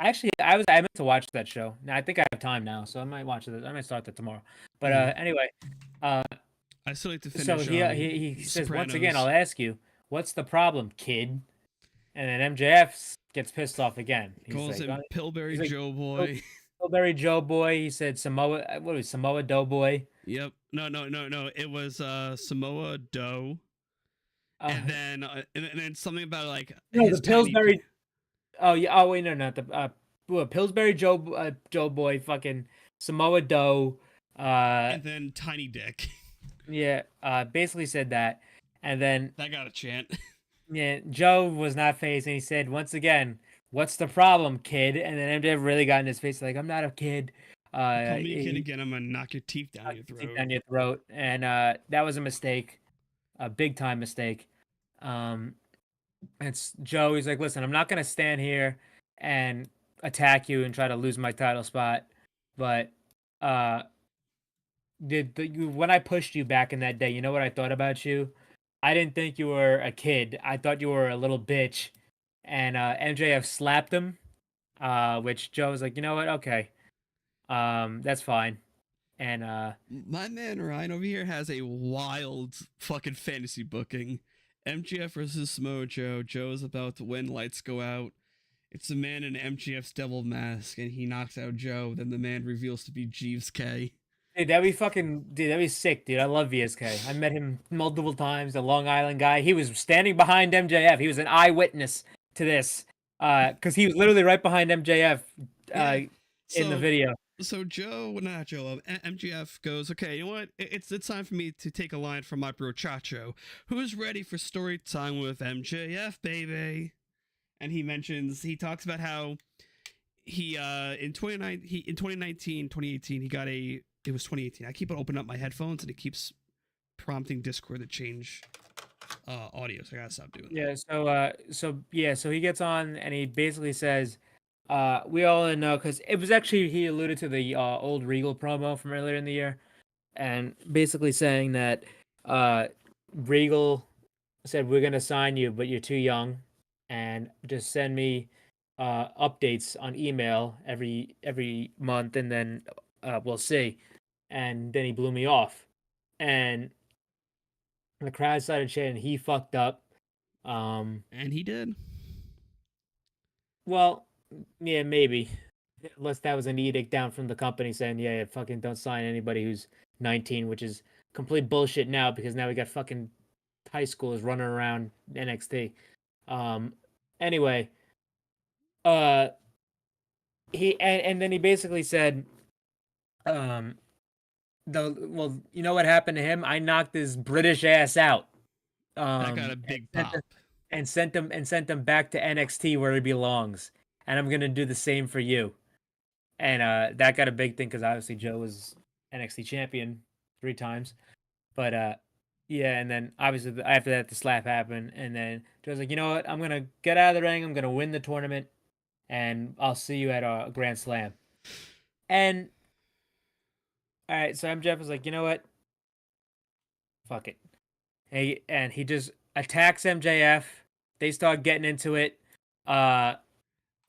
Actually, I meant to watch that show. Now I think I have time now, so I might watch it. I might start that tomorrow. But anyway, I still like to finish. So he says once again, I'll ask you, what's the problem, kid? And then MJF gets pissed off again. He calls him Pillsbury Joe Boy. Pillsbury Joe Boy. He said Samoa Doughboy. Yep. No. It was Samoa Doe. And then something about like the Pillsbury. Oh yeah. Oh wait, no, not the Pillsbury Joe Boy. Fucking Samoa Doe. And then Tiny Dick. Yeah. Basically said that, And then That got a chant. yeah, Joe was not phased, and he said once again, "What's the problem, kid?" And then MJF really got in his face, like, "I'm not a kid." Call me a kid again, I'm gonna knock your teeth down your throat. Down your throat, and that was a mistake, a big time mistake. It's Joe. He's like, "Listen, I'm not gonna stand here and attack you and try to lose my title spot, but uh, when I pushed you back in that day, you know what I thought about you? I didn't think you were a kid. I thought you were a little bitch." And MJF slapped him, which Joe was like, "You know what? Okay, that's fine." And my man Ryan over here has a wild fucking fantasy booking. MGF versus Samoa Joe. Joe's about to win. Lights go out. It's a man in MGF's devil mask, and he knocks out Joe. Then the man reveals to be Jeeves K. Dude, that'd be sick, dude. I love VSK. I met him multiple times, a Long Island guy. He was standing behind MJF. He was an eyewitness to this, because he was literally right behind MJF in the video. So MGF goes, "Okay, you know what? It's time for me to take a line from my bro Chacho, who's ready for story time with MJF, baby." And he talks about how he in 2018, he got it was 2018. I keep on opening up my headphones and it keeps prompting Discord to change audio, so I gotta stop doing that. So he gets on and he basically says, we all know, because it was actually, he alluded to the old Regal promo from earlier in the year, and basically saying that Regal said, "We're gonna sign you, but you're too young, and just send me updates on email every month, and then we'll see." And then he blew me off, and the crowd started chanting, "He fucked up." And he did. Well, yeah, maybe. Unless that was an edict down from the company saying, yeah, fucking don't sign anybody who's 19, which is complete bullshit now, because now we got fucking high schoolers running around NXT. Anyway, he and then he basically said, you know what happened to him? I knocked his British ass out. That got a big pop. And sent him back to NXT where he belongs. And I'm gonna do the same for you. And that got a big thing because obviously Joe was NXT champion 3 times. But yeah, and then obviously after that the slap happened, and then Joe's like, "You know what? I'm gonna get out of the ring. I'm gonna win the tournament, and I'll see you at a Grand Slam." And all right, so MJF was like, "You know what? Fuck it." And he just attacks MJF. They start getting into it. So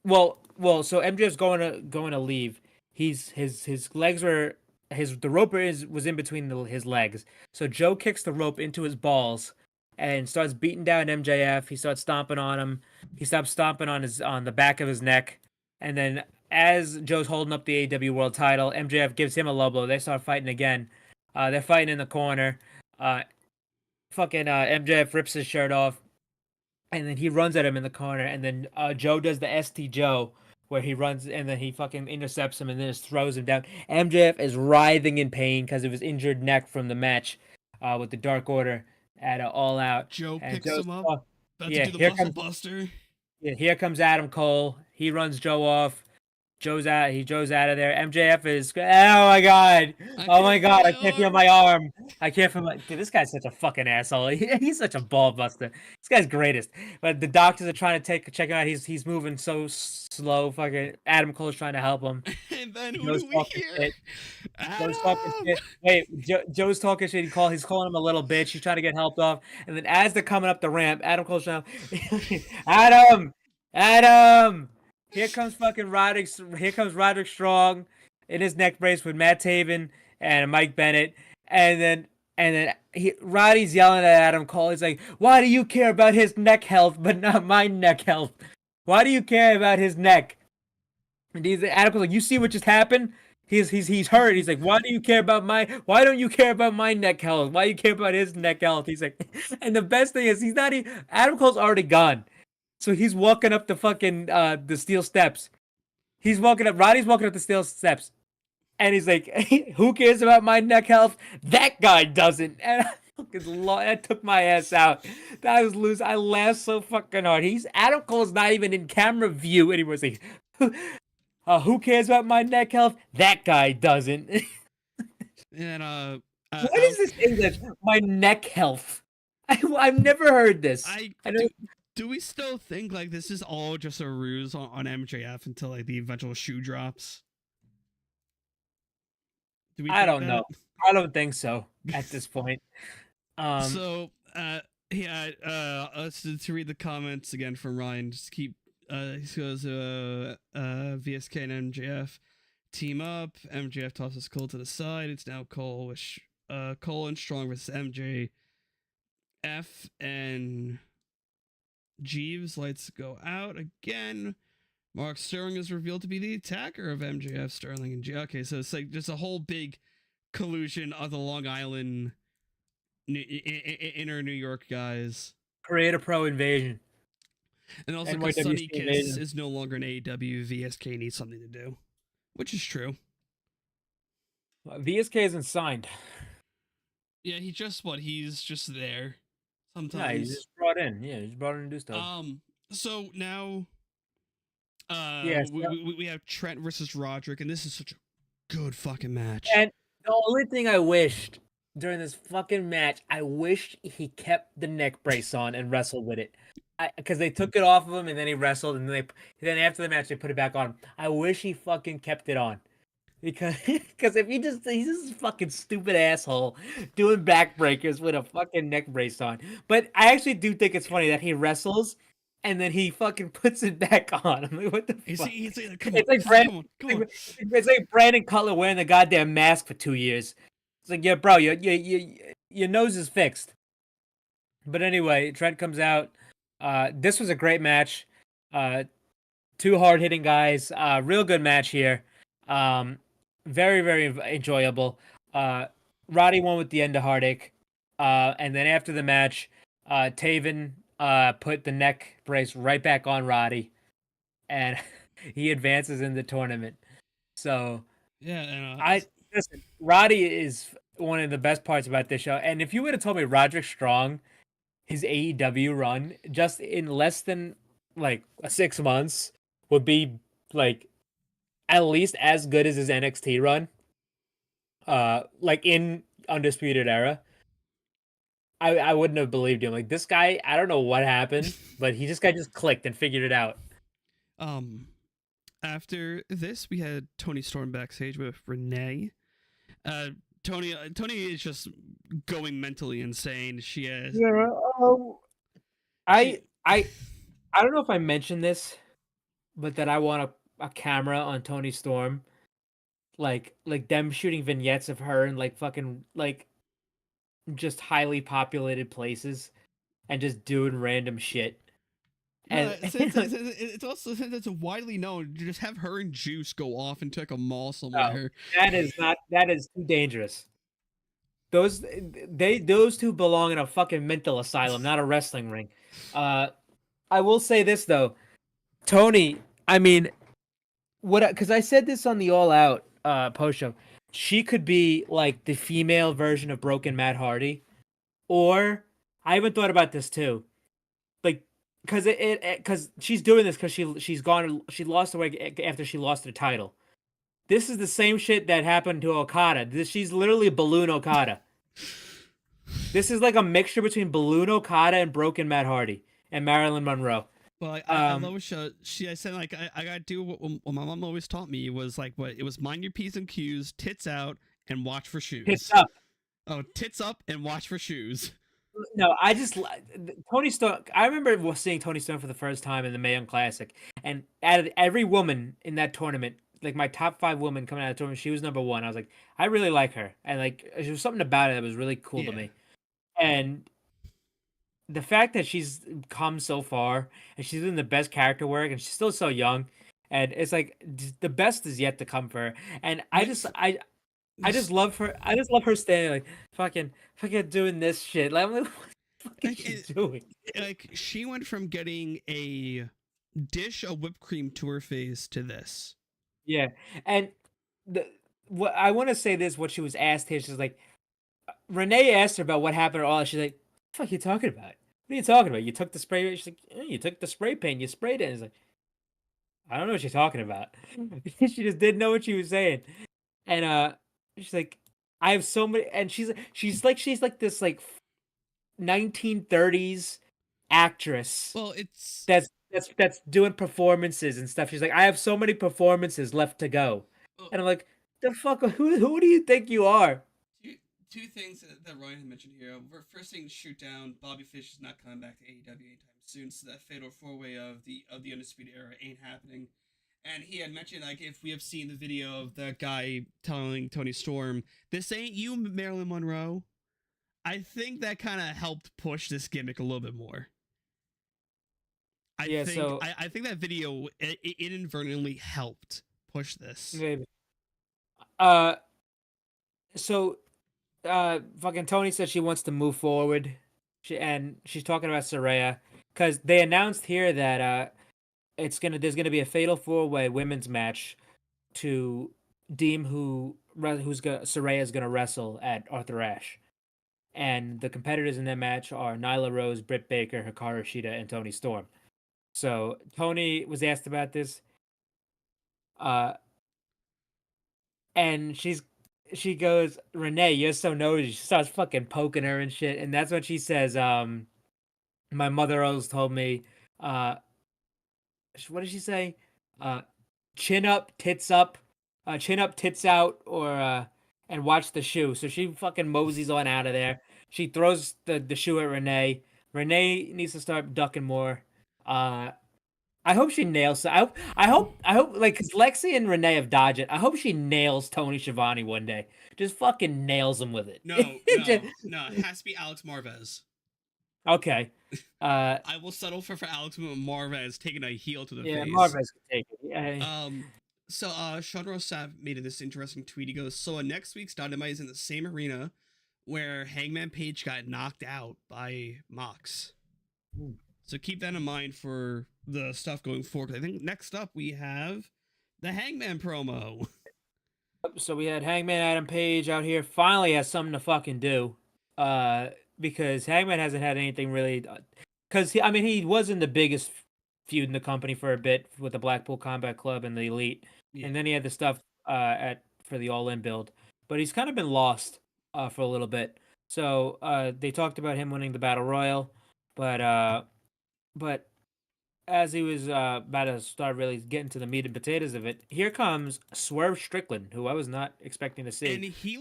MJF's going to leave. His legs were the rope was in between his legs. So Joe kicks the rope into his balls and starts beating down MJF. He starts stomping on him. He stops stomping on the back of his neck. And then as Joe's holding up the AEW World Title, MJF gives him a low blow. They start fighting again. They're fighting in the corner. MJF rips his shirt off, and then he runs at him in the corner, and then Joe does the ST Joe, where he runs and then he fucking intercepts him and then just throws him down. MJF is writhing in pain because of his injured neck from the match with the Dark Order at All Out. Joe picks him up. About to do the muscle buster. Yeah, here comes Adam Cole. He runs Joe off. Joe's out of there. MJF is, oh my god, I can't feel my arm. I can't feel my. Dude, this guy's such a fucking asshole. He's such a ball buster. This guy's greatest. But the doctors are trying to check him out. He's moving so slow. Fucking Adam Cole's trying to help him. And then who do we hear? Joe's talking shit. Wait, Joe's talking shit. He's calling him a little bitch. He's trying to get helped off. And then as they're coming up the ramp, Adam Cole's trying to, Adam. Here comes Roderick Strong in his neck brace with Matt Taven and Mike Bennett, and then Roddy's yelling at Adam Cole. He's like, "Why do you care about his neck health but not my neck health? Why do you care about his neck?" And Adam Cole's like, "You see what just happened? He's hurt." He's like, "Why don't you care about my neck health? Why do you care about his neck health?" He's like, and the best thing is Adam Cole's already gone. So he's walking up the fucking the steel steps. Roddy's walking up the steel steps. And he's like, "Who cares about my neck health? That guy doesn't." And That took my ass out. That was loose. I laughed so fucking hard. Adam Cole's not even in camera view anymore. He's like, who cares about my neck health? That guy doesn't. And What is this English? My neck health. I've never heard this. I know. Do we still think like this is all just a ruse on MJF until like the eventual shoe drops? I don't know. I don't think so at this point. So let's to read the comments again from Ryan. Just keep he goes VSK and MJF team up. MJF tosses Cole to the side. It's now Cole and Strong versus MJF, and Jeeves lights go out again. Mark Sterling is revealed to be the attacker of MJF, Sterling, and okay, so it's like just a whole big collusion of the Long Island inner New York guys. Create a pro invasion. And also because Sonny Kiss is no longer an AEW, VSK needs something to do. Which is true. VSK isn't signed. Yeah, he's just there. Sometimes. Yeah, he's just brought in. Yeah, he's brought in to do stuff. So now we have Trent versus Roderick, and this is such a good fucking match. And the only thing I wished during this fucking match, I wished he kept the neck brace on and wrestled with it. Because they took it off of him and then he wrestled, and then after the match they put it back on. I wish he fucking kept it on. Because if he's just a fucking stupid asshole doing backbreakers with a fucking neck brace on. But I actually do think it's funny that he wrestles and then he fucking puts it back on. I'm like, what the fuck? It's like Brandon Cutler wearing the goddamn mask for 2 years. It's like, yeah, bro, your nose is fixed. But anyway, Trent comes out. This was a great match. Two hard-hitting guys. Real good match here. Very, very enjoyable. Roddy won with the end of Heartache. And then after the match, Taven put the neck brace right back on Roddy. And he advances in the tournament. So, yeah, listen, Roddy is one of the best parts about this show. And if you would have told me Roderick Strong, his AEW run, just in less than like 6 months, would be like at least as good as his NXT run, like in Undisputed Era, I wouldn't have believed him. Like, this guy, I don't know what happened, but this guy just clicked and figured it out. After this, we had Toni Storm backstage with Renee. Tony is just going mentally insane. She has. Yeah. I don't know if I mentioned this, but that I want a camera on Toni Storm, like them shooting vignettes of her in like fucking like just highly populated places, and just doing random shit. And it's also, since it's widely known, to just have her and Juice go off into like a mall somewhere. That is too dangerous. Those two belong in a fucking mental asylum, not a wrestling ring. I will say this though, Toni. I mean, because I said this on the All Out post show, she could be like the female version of Broken Matt Hardy, or I even thought about this too, like because she's doing this because she lost the weight after she lost her title. This is the same shit that happened to Okada. She's literally Balloon Okada. This is like a mixture between Balloon Okada and Broken Matt Hardy and Marilyn Monroe. Well, I love what I said, like, I gotta do what my mom always taught me, was like, it was mind your P's and Q's, tits out, and watch for shoes. Tits up. Oh, tits up and watch for shoes. No, Toni Storm. I remember seeing Toni Storm for the first time in the Mae Young Classic, and out of every woman in that tournament, like my top 5 women coming out of the tournament, she was number 1. I was like, I really like her, and like there was something about it that was really cool to me, and the fact that she's come so far and she's doing the best character work and she's still so young, and it's like the best is yet to come for her, and I just love her. I just love her standing like fucking doing this shit. Like, I'm like, what the fuck is she doing? Like, she went from getting a dish of whipped cream to her face to this. Yeah, and what I want to say this, what she was asked here, she's like, Renee asked her about what happened at all. She's like, "What the fuck are you talking about? What are you talking about? You took the spray." She's like, "You took the spray paint. You sprayed it." And he's like, "I don't know what you're talking about." She just didn't know what she was saying. And she's like, "I have so many." And she's like this like 1930s actress. Well, it's That's doing performances and stuff. She's like, "I have so many performances left to go," and I'm like, "The fuck? Who do you think you are?" two things that Ryan had mentioned here. First thing, shoot down. Bobby Fish is not coming back to AEW anytime soon, so that fatal 4-way of the Undisputed Era ain't happening. And he had mentioned, like, if we have seen the video of the guy telling Tony Storm, "This ain't you, Marilyn Monroe." I think that kind of helped push this gimmick a little bit more. I think that video it inadvertently helped push this. Maybe. So, fucking Tony said she wants to move forward. She's talking about Saraya because they announced here that there's gonna be a fatal 4-way women's match to deem Saraya's gonna wrestle at Arthur Ashe, and the competitors in that match are Nyla Rose, Britt Baker, Hikaru Shida, and Tony Storm. So Tony was asked about this, and she goes, "Renee, you're so nosy." She starts fucking poking her and shit, and that's when she says, "My mother always told me, what did she say? Chin up, tits out, or and watch the shoe." So she fucking moseys on out of there. She throws the shoe at Renee. Renee needs to start ducking more. I hope she nails. I hope like, because Lexi and Renee have dodged it. I hope she nails Tony Schiavone one day. Just fucking nails him with it. No, it has to be Alex Marvez. Okay. I will settle for Alex Marvez taking a heel to the face. Yeah, Marvez can take it. Yeah. So Sean Ross Sapp made this interesting tweet. He goes, "So next week's Dynamite is in the same arena where Hangman Page got knocked out by Mox. So keep that in mind for the stuff going forward. I think next up we have the Hangman promo." So we had Hangman Adam Page out here. Finally has something to fucking do. Because Hangman hasn't had anything really. Because he was in the biggest feud in the company for a bit with the Blackpool Combat Club and the Elite, and then he had the stuff for the All In build. But he's kind of been lost for a little bit. So they talked about him winning the Battle Royal, but as he was about to start really getting to the meat and potatoes of it, here comes Swerve Strickland, who I was not expecting to see. And he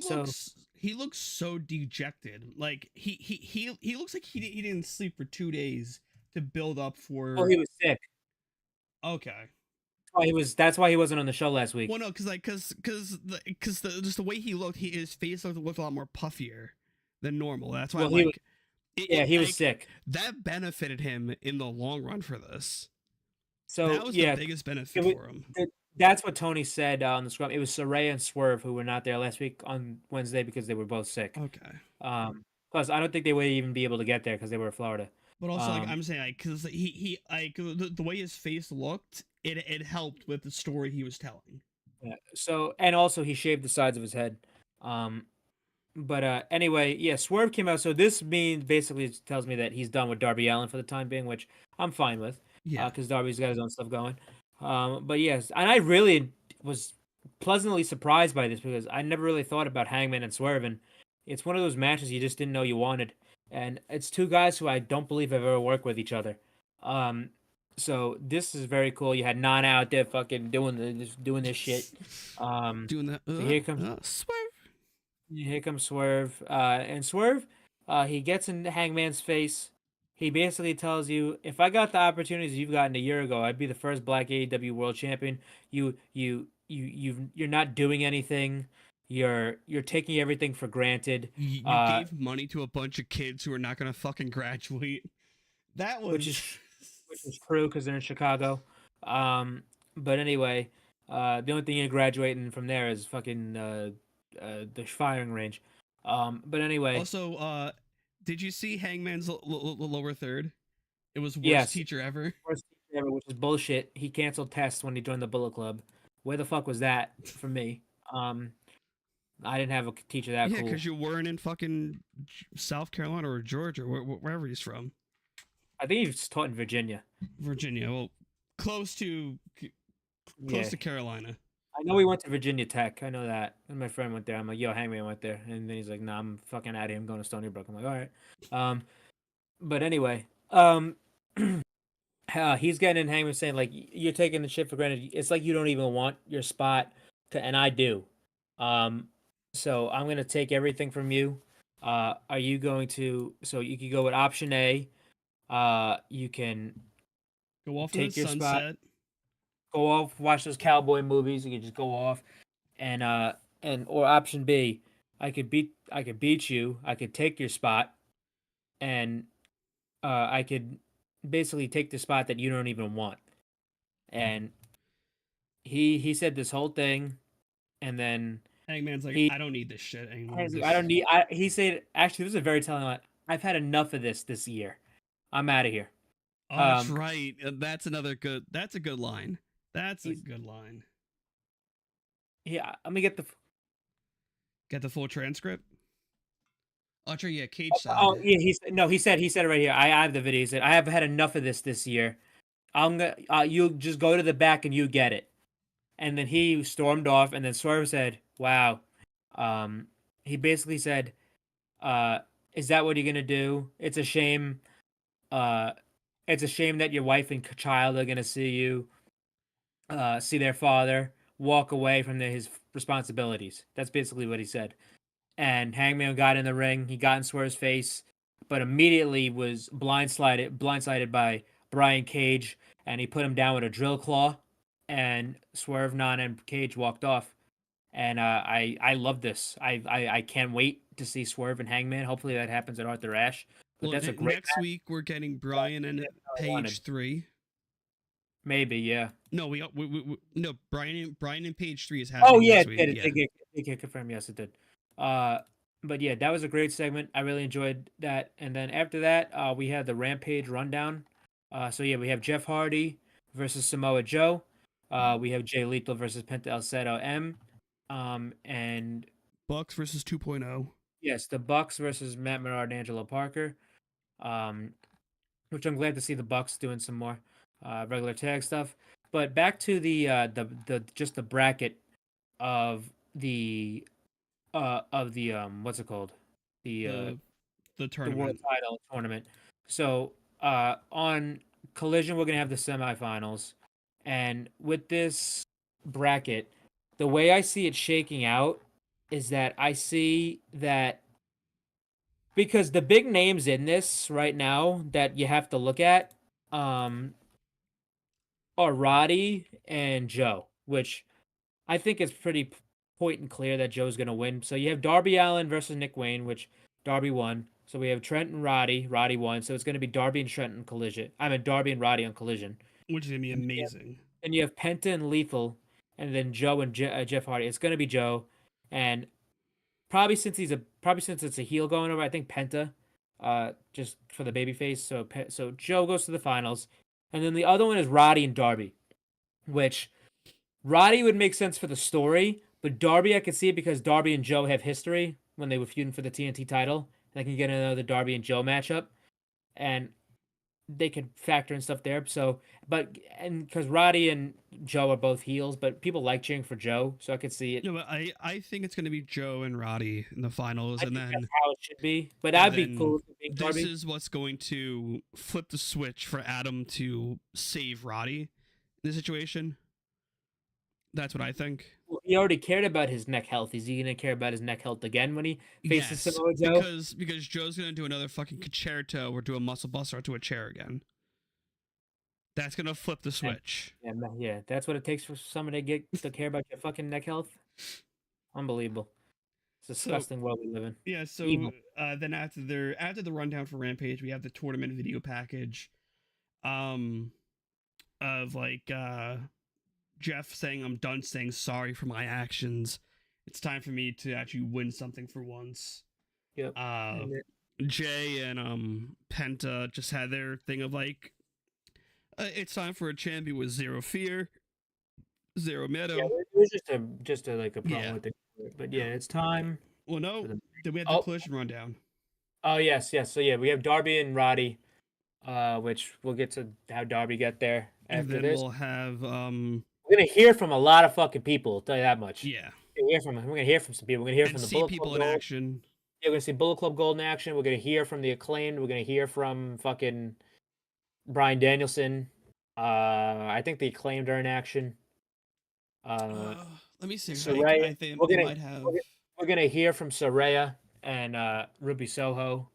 looks so dejected. Like he looks like he didn't sleep for 2 days to build up for. Oh, he was sick. Okay. That's why he wasn't on the show last week. Well, no, because just the way he looked, his face looked a lot more puffier than normal. That's why he was sick. That benefited him in the long run for this. So that was the biggest benefit for him. That's what Tony said on the scrum. It was Saraya and Swerve who were not there last week on Wednesday because they were both sick. Okay. Plus, I don't think they would even be able to get there because they were in Florida. But also, I'm saying, because he the way his face looked, it helped with the story he was telling. Yeah. So, and also he shaved the sides of his head. But anyway, yeah, Swerve came out. So this basically tells me that he's done with Darby Allin for the time being, which I'm fine with. Yeah. Because Darby's got his own stuff going. But yes, and I really was pleasantly surprised by this because I never really thought about Hangman and Swerve, and it's one of those matches you just didn't know you wanted. And it's two guys who I don't believe have ever worked with each other. So this is very cool. You had Nana out there fucking doing this shit. Doing that. So here comes Swerve. Here comes Swerve. And Swerve, he gets in Hangman's face. He basically tells you, if I got the opportunities you've gotten a year ago, I'd be the first Black AEW World Champion. You're not doing anything. You're taking everything for granted. You gave money to a bunch of kids who are not gonna fucking graduate. That was which is true because they're in Chicago. But anyway, the only thing you're graduating from there is fucking the firing range. But anyway. Also, did you see Hangman's lower third? It was worst teacher ever. Worst teacher ever, which is bullshit. He canceled tests when he joined the Bullet Club. Where the fuck was that for me? I didn't have a teacher that Yeah, cool. because you weren't in fucking South Carolina or Georgia, wherever he's from. I think he was taught in Virginia. Virginia, well, close to Carolina. I know he went to Virginia Tech. I know that. And my friend went there. I'm like, yo, Hangman went there. And then he's like, nah, I'm fucking out of here. I'm going to Stony Brook. I'm like, all right. But anyway, he's getting in Hangman saying, like, you're taking the shit for granted. It's like you don't even want your spot, and I do. So I'm going to take everything from you. Are you going to, so you can go with option A. You can go off take to the your sunset. spot. Go off, watch those cowboy movies. You can just go off, and or option B, I could beat you. I could take your spot, and I could basically take the spot that you don't even want. And he said this whole thing, and then Hangman's like, I don't need this shit anymore. I don't need. He said, actually, this is a very telling line. I've had enough of this year. I'm out of here. Oh, that's right. That's another good. That's a good line. That's a good line. Yeah, let me get the full transcript. Oh, sure, yeah, Cage side. Oh, yeah, he said it right here. I have the video. He said, I have had enough of this year. I'm gonna you just go to the back and you get it. And then he stormed off, and then Swerve said, wow. He basically said, is that what you're gonna do? It's a shame. It's a shame that your wife and child are gonna see you see their father walk away from his responsibilities. That's basically what he said. And Hangman got in the ring. He got in Swerve's face, but immediately was blindsided by Brian Cage, and he put him down with a drill claw. And Swerve, Non, and Cage walked off. And I love this. I can't wait to see Swerve and Hangman. Hopefully that happens at Arthur Ashe. But well, that's a great next week we're getting Brian and Page 3. Maybe, yeah. No, we no Brian and Page 3 is happening. Oh yeah, this week. it did confirm. Yes, it did. But yeah, that was a great segment. I really enjoyed that. And then after that, we had the Rampage rundown. So yeah, we have Jeff Hardy versus Samoa Joe. We have Jay Lethal versus Penta El Zero M. And Bucks versus 2.0. Yes, the Bucks versus Matt Menard and Angelo Parker. Which I'm glad to see the Bucks doing some more regular tag stuff. But back to the just the bracket of the what's it called? The tournament. The world title tournament. So on Collision we're gonna have the semifinals. And with this bracket, the way I see it shaking out is that I see that because the big names in this right now that you have to look at are Roddy and Joe, which I think is pretty point and clear that Joe's going to win. So you have Darby Allin versus Nick Wayne, which Darby won. So we have Trent and Roddy. Roddy won. So it's going to be Darby and Trent on Collision. I mean, Darby and Roddy on Collision. Which is going to be amazing. And you have Penta and Lethal, and then Joe and Jeff Hardy. It's going to be Joe. And probably since it's a heel going over, I think Penta, just for the babyface. So Joe goes to the finals, and then the other one is Roddy and Darby, which Roddy would make sense for the story, but Darby I could see it because Darby and Joe have history when they were feuding for the TNT title. And I can get another Darby and Joe matchup, and they could factor in stuff there. So, because Roddy and Joe are both heels, but people like cheering for Joe, so I could see it. No, but I think it's going to be Joe and Roddy in the finals, and then that's how it should be. But that'd be cool. This is what's going to flip the switch for Adam to save Roddy in the situation. That's what I think. Well, he already cared about his neck health. Is he going to care about his neck health again when he faces Samoa Joe? Because Joe's going to do another fucking concerto or do a muscle buster or to a chair again. That's going to flip the switch. Yeah, that's what it takes for someone to care about your fucking neck health. Unbelievable. It's a disgusting world we live in. Yeah, so then after the rundown for Rampage, we have the tournament video package of like Jeff saying, I'm done saying sorry for my actions. It's time for me to actually win something for once. Yep. Jay and Penta just had their thing of like, it's time for a champion with zero fear, zero meadow. Yeah, it was just a like a problem with the But yeah, it's time. Well, no. for the- Then we have the Oh. collision rundown. Oh yes. So yeah, we have Darby and Roddy, which we'll get to how Darby got there And after then this. we'll have We're gonna hear from a lot of fucking people. I'll tell you that much. yeah. We're gonna hear from some people. We're gonna hear And from the see Bullet people Club in Gold. action. Yeah, we're gonna see Bullet Club Gold in action. We're gonna hear from the Acclaimed. We're gonna hear from fucking Bryan Danielson. I think the Acclaimed are in action. Let me see. Saraya, I think we're they gonna- might have. We're gonna hear from Saraya and Ruby Soho.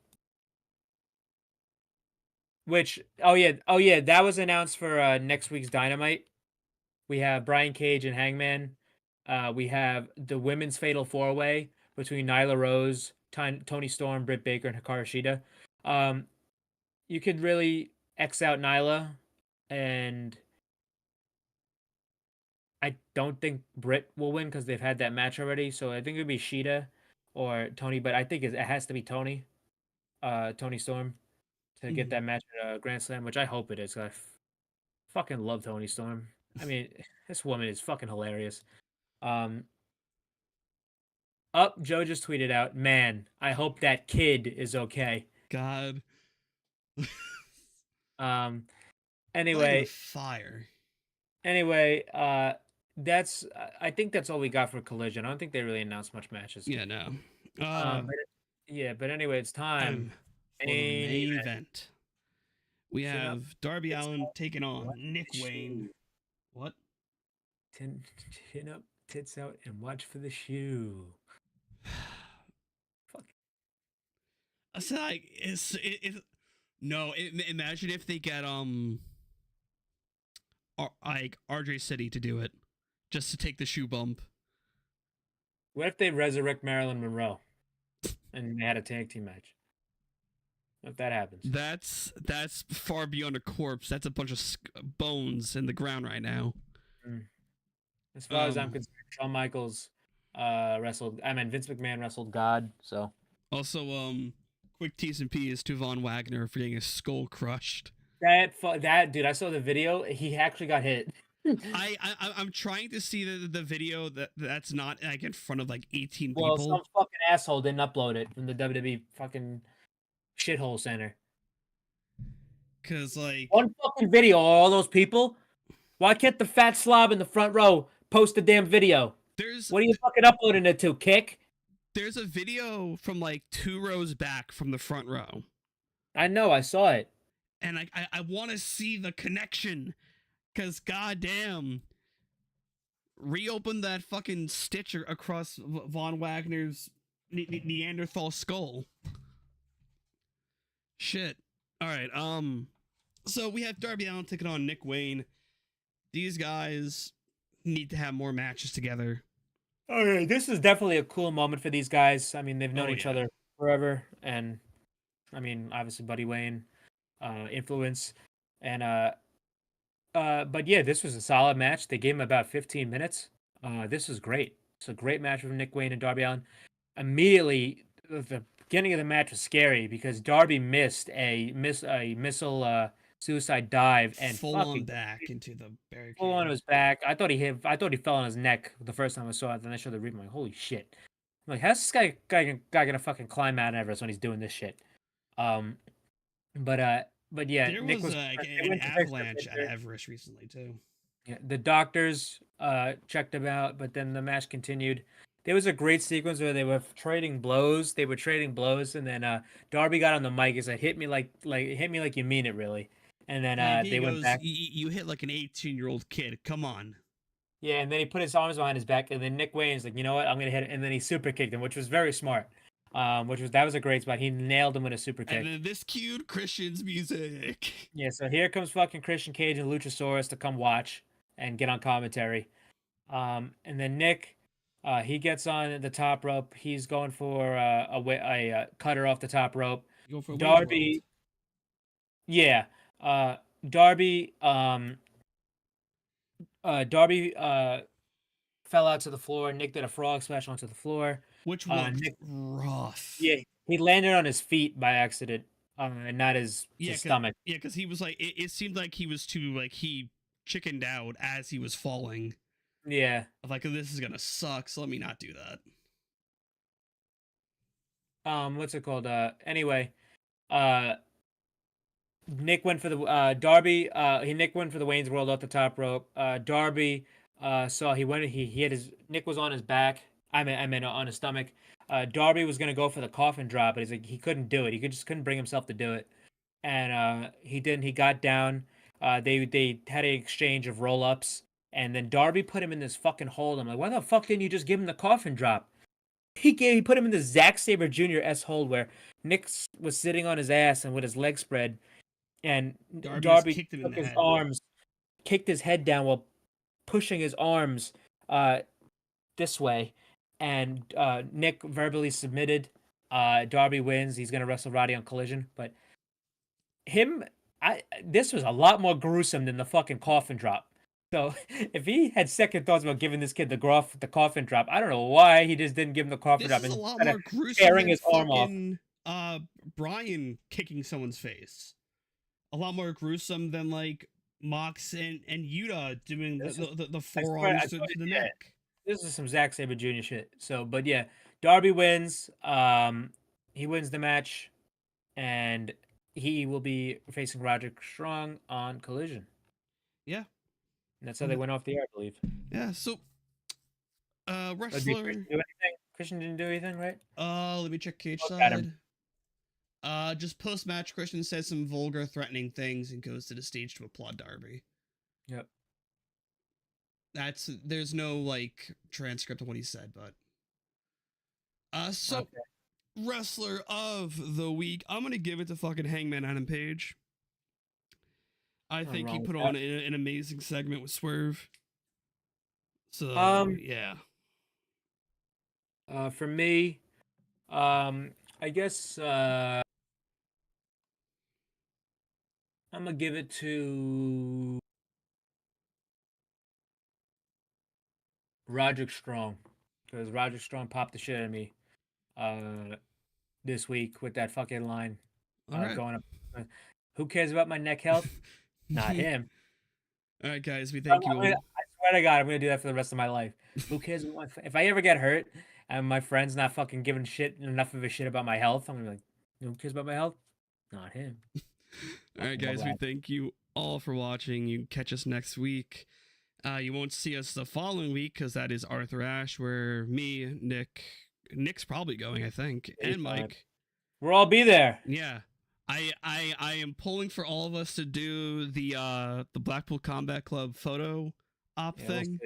Which oh yeah, that was announced for next week's Dynamite. We have Brian Cage and Hangman. We have the women's Fatal 4-Way between Nyla Rose, Toni Storm, Britt Baker, and Hikaru Shida. You could really X out Nyla, and I don't think Britt will win because they've had that match already. So I think it would be Shida or Tony, but I think it has to be Toni, Toni Storm, to get that match at Grand Slam, which I hope it is. 'Cause fucking love Toni Storm. I mean, this woman is fucking hilarious. Joe just tweeted out, man, I hope that kid is okay. God. Anyway, Fire. That's I think that's all we got for Collision. I don't think they really announced much matches. Yeah, no. But anyway, it's time for the main event. We have Darby Allin taking on Nick Wayne. What? Chin up, tits out, and watch for the shoe. Fuck. It's like imagine if they get like RJ City to do it, just to take the shoe bump. What if they resurrect Marilyn Monroe, and they had a tag team match? What if that happens? That's far beyond a corpse. That's a bunch of bones in the ground right now. As far as I'm concerned, Shawn Michaels Vince McMahon wrestled God. So also, quick T's and P's to Von Wagner for getting his skull crushed. That dude, I saw the video. He actually got hit. I'm trying to see the video that's not like in front of like 18 people. Well, some fucking asshole didn't upload it from the WWE fucking shithole center. Cause like one fucking video, all those people. Why can't the fat slob in the front row post a damn video? What are you fucking uploading it to, Kick? There's a video from like 2 rows back from the front row. I know, I saw it. And I want to see the connection. Because goddamn, reopen that fucking stitch across Von Wagner's Neanderthal skull. Shit. All right. So we have Darby Allin taking on Nick Wayne. These guys need to have more matches together. Okay, this is definitely a cool moment for these guys. I mean, they've known each other forever, and I mean, obviously, Buddy Wayne, influence, and but yeah, this was a solid match. They gave him about 15 minutes. This was great. It's a great match from Nick Wayne and Darby Allin. Immediately, the beginning of the match was scary because Darby missed a missile suicide dive and full on back into the barricade. Full on his back. I thought he fell on his neck the first time I saw it. Then I showed the replay. I'm like, holy shit! I'm like, how's this guy gonna fucking climb Mount Everest when he's doing this shit? But yeah, there Nick was like an avalanche at Everest recently too. Yeah, the doctors checked him out, but then the match continued. There was a great sequence where they were trading blows. And then Darby got on the mic and said, "Hit me like you mean it, really." And then they went back. You hit like an 18-year-old kid. Come on. Yeah, and then he put his arms behind his back, and then Nick Wayne's like, you know what, I'm gonna hit it, and then he super kicked him, which was very smart. That was a great spot. He nailed him with a super kick. And then this cued Christian's music. Yeah, so here comes fucking Christian Cage and Luchasaurus to come watch and get on commentary. And then Nick, he gets on the top rope. He's going for a cutter off the top rope. Darby, yeah. Darby fell out to the floor. Nick did a frog splash onto the floor, which was rough. Yeah, he landed on his feet by accident, and not his stomach. Yeah, because he was like, it seemed like he was too like he chickened out as he was falling. Yeah. Of like, this is gonna suck, so let me not do that. What's it called? Anyway, Nick went for the Darby. Nick went for the Wayne's World off the top rope. Darby saw he had his Nick was on his back. I mean on his stomach. Darby was gonna go for the coffin drop, but he's like he couldn't do it. He just couldn't bring himself to do it, and he didn't. He got down. They had an exchange of roll ups, and then Darby put him in this fucking hold. I'm like, why the fuck didn't you just give him the coffin drop? He put him in the Zack Sabre Jr. hold where Nick was sitting on his ass and with his legs spread, and Darby kicked him in took the his head. arms, kicked his head down while pushing his arms this way, and Nick verbally submitted. Darby wins. He's gonna wrestle Roddy on Collision, but this was a lot more gruesome than the fucking coffin drop. So if he had second thoughts about giving this kid the coffin drop, I don't know why he just didn't give him the coffin drop. This is a lot instead more of gruesome tearing than his arm off. fucking Brian kicking someone's face. A lot more gruesome than like Mox and Yuta doing the forearms to the neck. This is some Zack Sabre Jr. shit. So, but yeah, Darby wins. He wins the match, and he will be facing Roderick Strong on Collision. Yeah. And that's how they went off the air, I believe. Yeah, so Did wrestler Christian do anything? Christian didn't do anything, right? let me check cage Look at side. him. Just post match Christian says some vulgar threatening things and goes to the stage to applaud Darby. Yep. There's no like transcript of what he said, but so Okay. wrestler of the week, I'm gonna give it to fucking Hangman Adam Page. I think he wrong put with on an amazing segment with Swerve. So yeah. For me, I guess I'm gonna give it to Roderick Strong, because Roderick Strong popped the shit out of me this week with that fucking line All right. going up. Who cares about my neck health? Not him. All right, guys, we thank you all. I swear to God, I'm gonna do that for the rest of my life. Who cares? If I ever get hurt and my friend's not fucking giving enough of a shit about my health, I'm gonna be like, who cares about my health? Not him. All right, guys, we thank you all for watching. You can catch us next week. You won't see us the following week because that is Arthur Ashe, where me, Nick's probably going, I think, and Mike. We'll all be there. Yeah. I am pulling for all of us to do the Blackpool Combat Club photo op thing.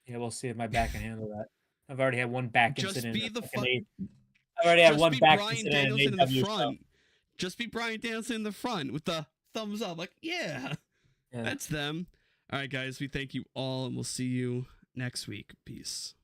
We'll see if my back can handle that. I've already had one back Just incident. be the I've already had one back Bryan incident Danielson in in the AEW front. Just be Bryan Danielson in the front with the thumbs up, like yeah, that's them. All right, guys, we thank you all, and we'll see you next week. Peace.